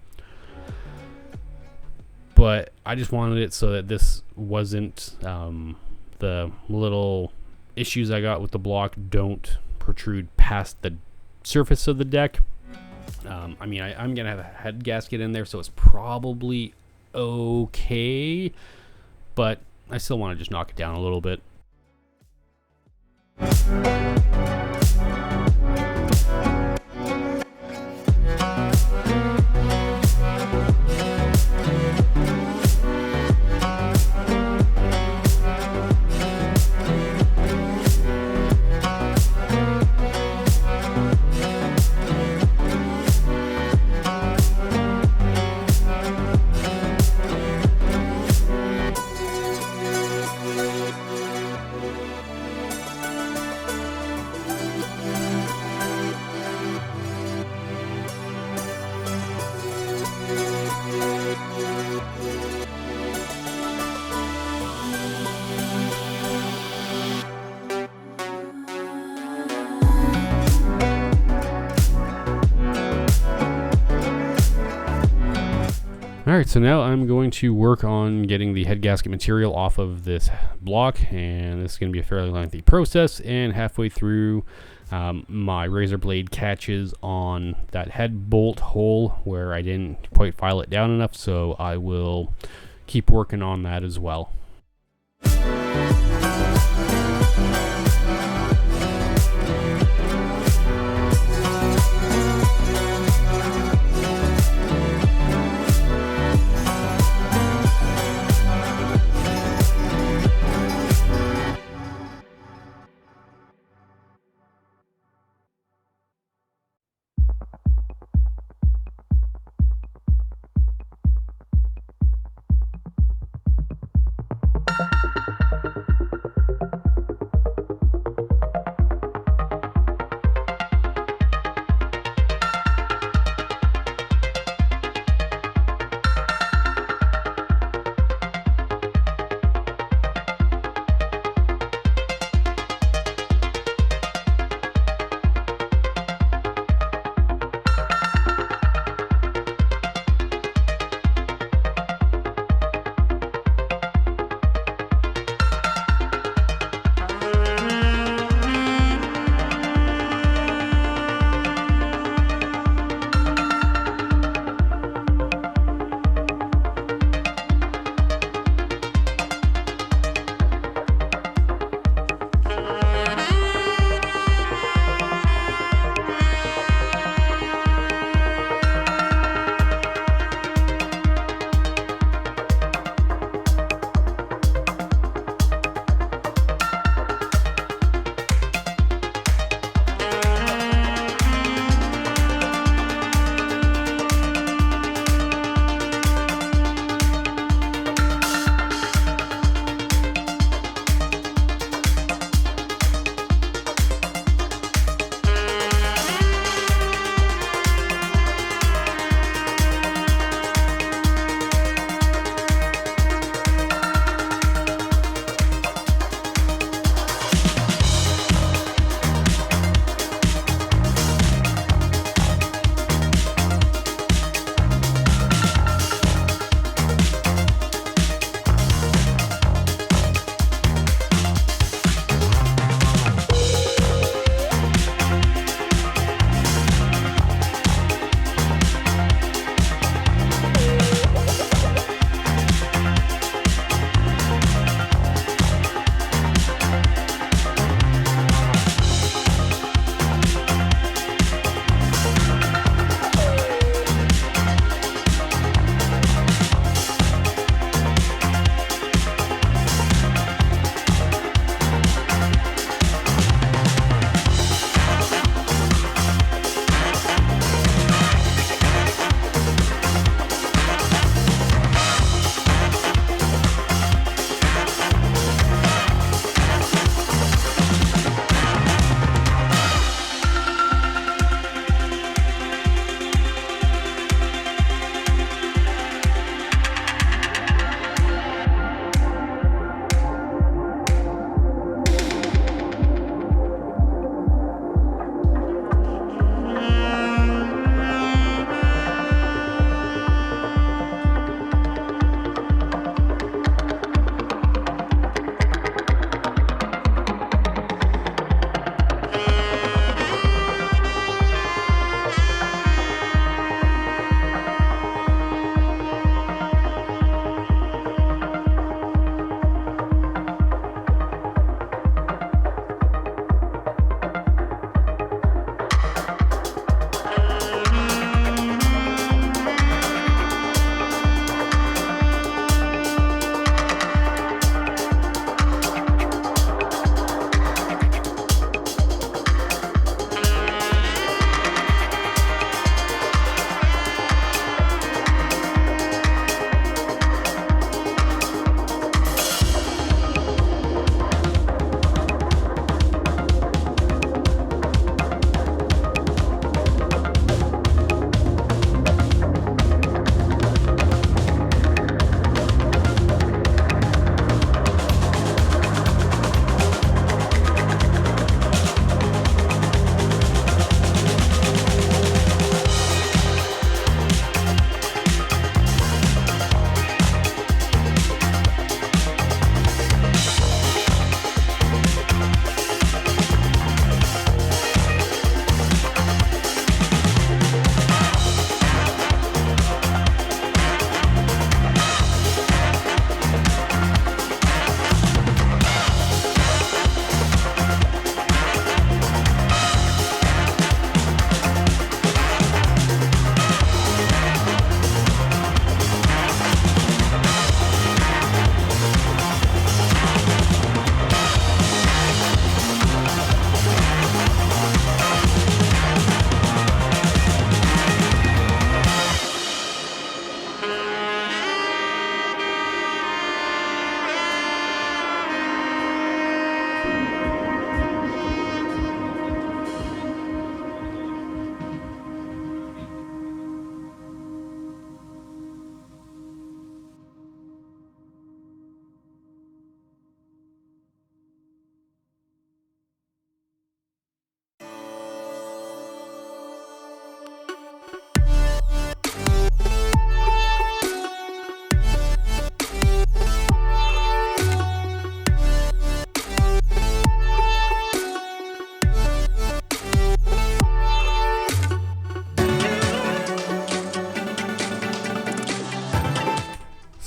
[SPEAKER 1] But I just wanted it so that this wasn't the little issues I got with the block don't protrude past the surface of the deck. I mean, I'm gonna have a head gasket in there, so it's probably okay, but I still want to just knock it down a little bit. Alright, so now I'm going to work on getting the head gasket material off of this block, and this is going to be a fairly lengthy process, and halfway through my razor blade catches on that head bolt hole where I didn't quite file it down enough, so I will keep working on that as well.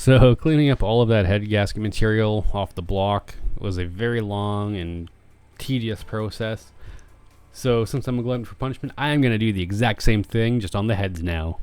[SPEAKER 1] So cleaning up all of that head gasket material off the block was a very long and tedious process. So since I'm a glutton for punishment, I'm going to do the exact same thing, just on the heads now.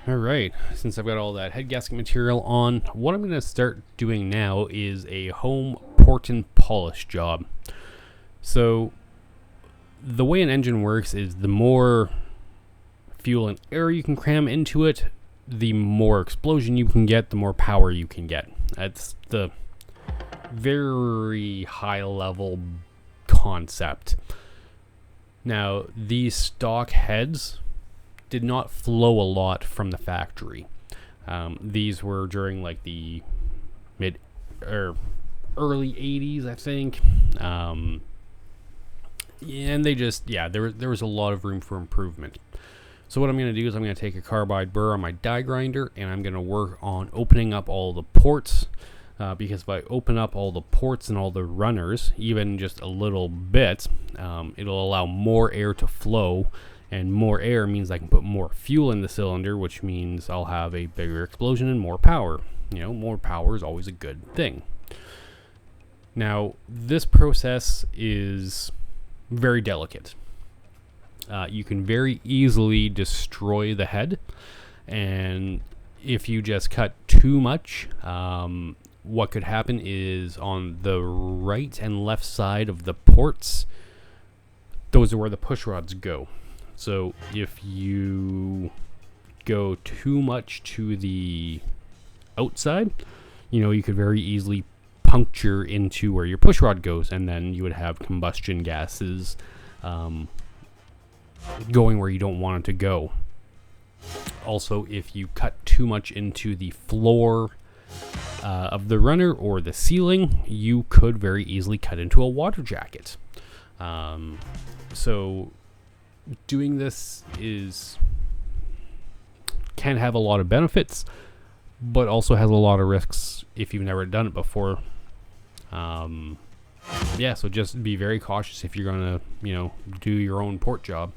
[SPEAKER 1] Alright, since I've got all that head gasket material on, what I'm going to start doing now is a home port and polish job. So the way an engine works is the more fuel and air you can cram into it, the more explosion you can get, the more power you can get. That's the very high level concept. Now, these stock heads did not flow a lot from the factory. These were during like the mid or early 80s, I think. And they just, there was a lot of room for improvement. So what I'm going to do is I'm going to take a carbide burr on my die grinder, and I'm going to work on opening up all the ports, because if I open up all the ports and all the runners, even just a little bit, it'll allow more air to flow, and more air means I can put more fuel in the cylinder, which means I'll have a bigger explosion and more power. You know, more power is always a good thing. Now, this process is very delicate. You can very easily destroy the head, and if you just cut too much, what could happen is on the right and left side of the ports, those are where the push rods go. So if you go too much to the outside, you could very easily puncture into where your push rod goes, and then you would have combustion gases going where you don't want it to go. Also, if you cut too much into the floor of the runner or the ceiling, you could very easily cut into a water jacket. So doing this can have a lot of benefits, but also has a lot of risks if you've never done it before. So just be very cautious if you're gonna, do your own port job.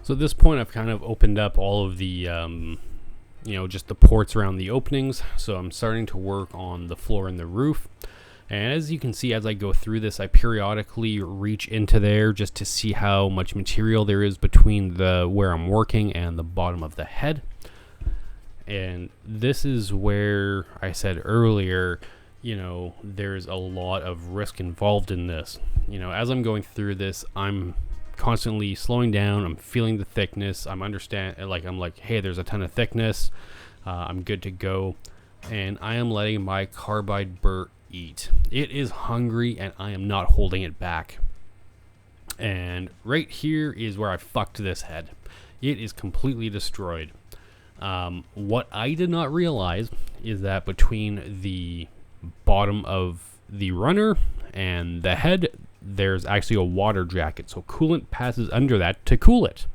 [SPEAKER 1] So at this point, I've kind of opened up all of the, just the ports around the openings. So I'm starting to work on the floor and the roof. And as you can see, as I go through this, I periodically reach into there just to see how much material there is between where I'm working and the bottom of the head. And this is where I said earlier, there's a lot of risk involved in this. As I'm going through this, I'm constantly slowing down. I'm feeling the thickness. I'm like, hey, there's a ton of thickness. I'm good to go. And I am letting my carbide burr eat. It is hungry and I am not holding it back. And right here is where I fucked this head. It is completely destroyed. What I did not realize is that between the bottom of the runner and the head, there's actually a water jacket, so coolant passes under that to cool it.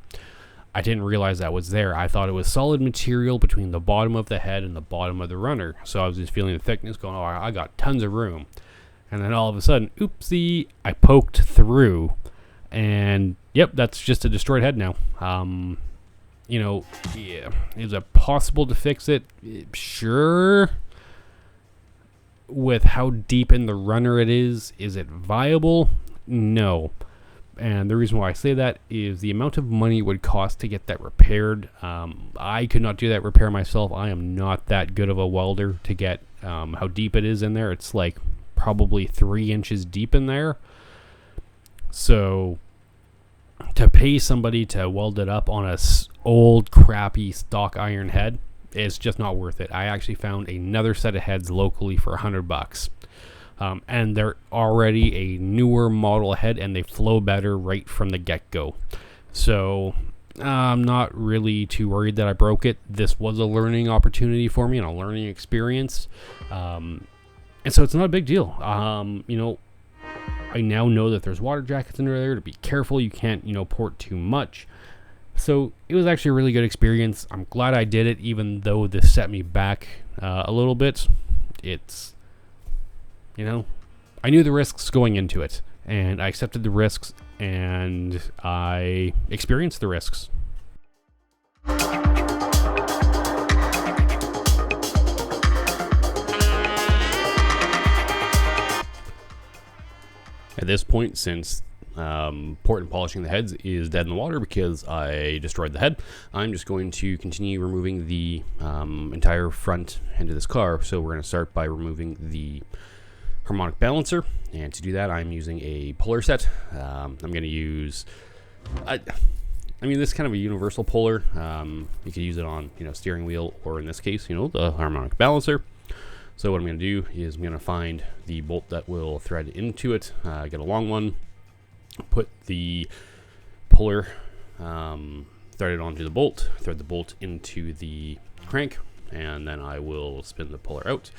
[SPEAKER 1] I didn't realize that was there. I thought it was solid material between the bottom of the head and the bottom of the runner. So I was just feeling the thickness going, oh, I got tons of room. And then all of a sudden, oopsie, I poked through. And yep, that's just a destroyed head now. Yeah, is it possible to fix it? Sure. With how deep in the runner it is it viable? No. And the reason why I say that is the amount of money it would cost to get that repaired. I could not do that repair myself. I am not that good of a welder to get how deep it is in there. It's like probably 3 inches deep in there. So to pay somebody to weld it up on a old crappy stock iron head is just not worth it. I actually found another set of heads locally for $100. And they're already a newer model head and they flow better right from the get-go. So I'm not really too worried that I broke it. This was a learning opportunity for me and a learning experience. And so it's not a big deal. I now know that there's water jackets under there to be careful. You can't, port too much. So it was actually a really good experience. I'm glad I did it, even though this set me back a little bit. It's, I knew the risks going into it, and I accepted the risks, and I experienced the risks. At this point, since port and polishing the heads is dead in the water because I destroyed the head, I'm just going to continue removing the entire front end of this car. So we're going to start by removing the harmonic balancer, and to do that I'm using a puller set. I'm going to use this is kind of a universal puller. You could use it on steering wheel, or in this case the harmonic balancer. So what I'm going to do is I'm going to find the bolt that will thread into it, get a long one, put the puller, thread it onto the bolt, thread the bolt into the crank, and then I will spin the puller out.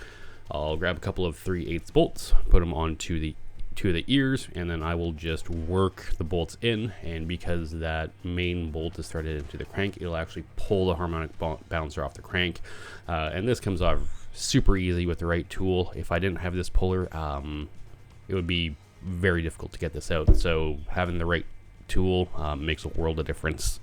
[SPEAKER 1] I'll grab a couple of 3/8 bolts, put them onto the 2 of the ears, and then I will just work the bolts in. And because that main bolt is threaded into the crank, it'll actually pull the harmonic balancer off the crank. And this comes off super easy with the right tool. If I didn't have this puller, it would be very difficult to get this out. So having the right tool makes a world of difference.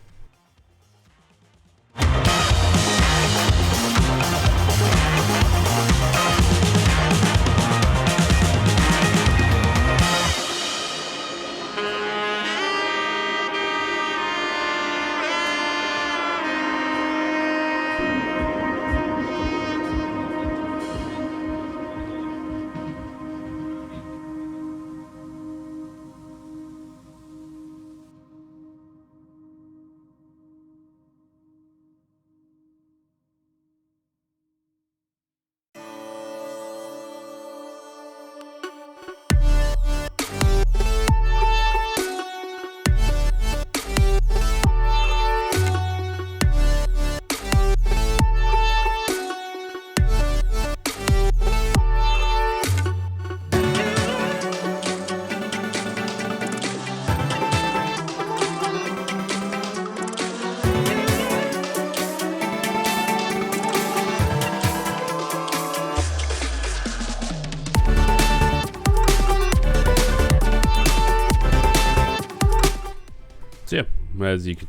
[SPEAKER 1] So yeah, as you can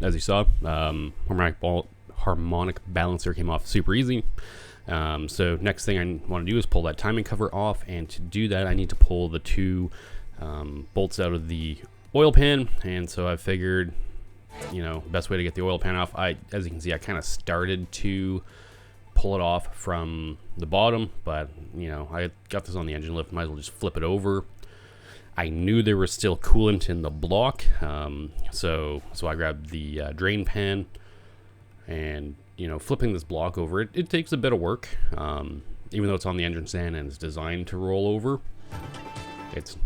[SPEAKER 1] as you saw, harmonic balancer came off super easy. So next thing I want to do is pull that timing cover off, and to do that I need to pull the two bolts out of the oil pan. And so I figured, you know, best way to get the oil pan off, as you can see, I kind of started to pull it off from the bottom, but you know, I got this on the engine lift, might as well just flip it over. I knew there was still coolant in the block, so I grabbed the drain pan, and you know, flipping this block over, it takes a bit of work, even though it's on the engine stand and it's designed to roll over. It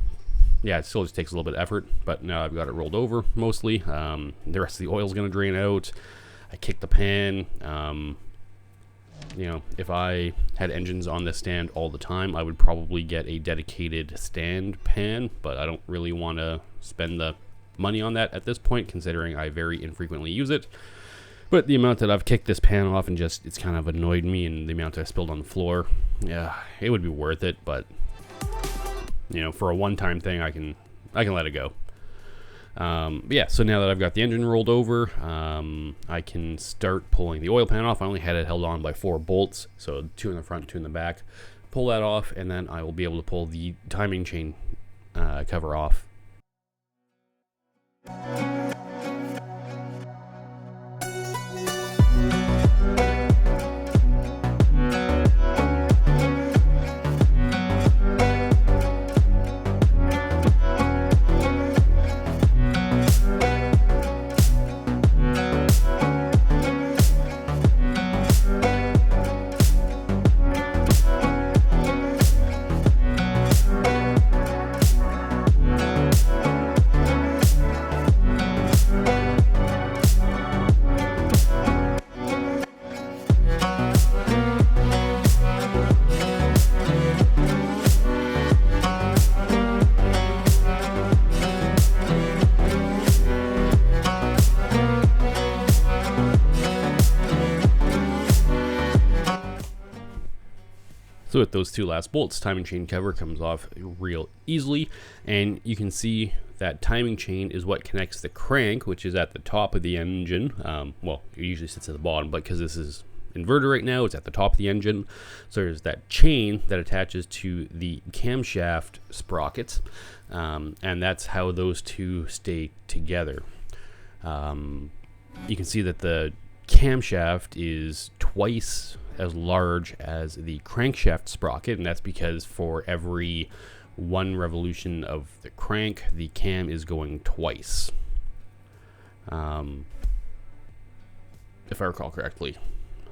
[SPEAKER 1] still just takes a little bit of effort, but now I've got it rolled over mostly. The rest of the oil is going to drain out. I kicked the pan. You know, if I had engines on this stand all the time, I would probably get a dedicated stand pan, but I don't really want to spend the money on that at this point, considering I very infrequently use it. But the amount that I've kicked this pan off and just, it's kind of annoyed me, and the amount I spilled on the floor, yeah, it would be worth it, but you know, for a one-time thing, I can let it go. But yeah, so now that I've got the engine rolled over, I can start pulling the oil pan off. I only had it held on by 4 bolts, so 2 in the front, 2 in the back. Pull that off, and then I will be able to pull the timing chain cover off. So with those 2 last bolts, timing chain cover comes off real easily, and you can see that timing chain is what connects the crank, which is at the top of the engine. Well, it usually sits at the bottom, but because this is inverter right now, it's at the top of the engine. So there's that chain that attaches to the camshaft sprockets, and that's how those 2 stay together. You can see that the camshaft is twice as large as the crankshaft sprocket, and that's because for every 1 revolution of the crank, the cam is going twice, if I recall correctly.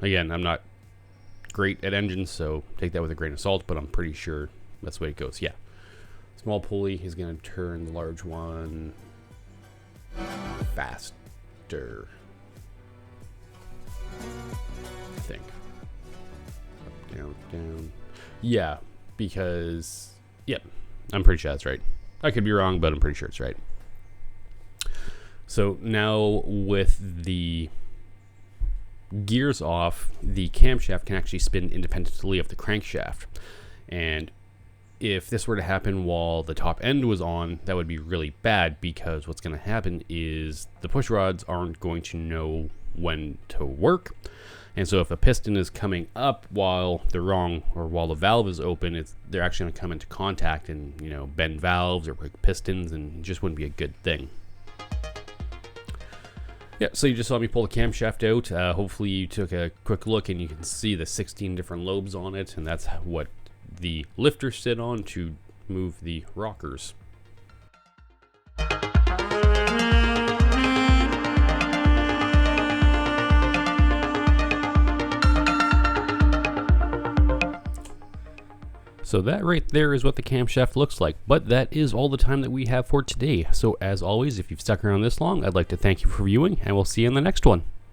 [SPEAKER 1] Again, I'm not great at engines, so take that with a grain of salt, but I'm pretty sure that's the way it goes. Yeah, small pulley is going to turn the large one faster, I think. Down, down. Yeah, because, yep, I'm pretty sure that's right. I could be wrong, but I'm pretty sure it's right. So now with the gears off, the camshaft can actually spin independently of the crankshaft. And if this were to happen while the top end was on, that would be really bad, because what's going to happen is the push rods aren't going to know when to work. And so if a piston is coming up while they're wrong, or while the valve is open, they're actually going to come into contact and, you know, bend valves or break pistons, and it just wouldn't be a good thing. Yeah, so you just saw me pull the camshaft out. Hopefully you took a quick look and you can see the 16 different lobes on it, and that's what the lifters sit on to move the rockers. So that right there is what the camshaft looks like, but that is all the time that we have for today. So as always, if you've stuck around this long, I'd like to thank you for viewing, and we'll see you in the next one.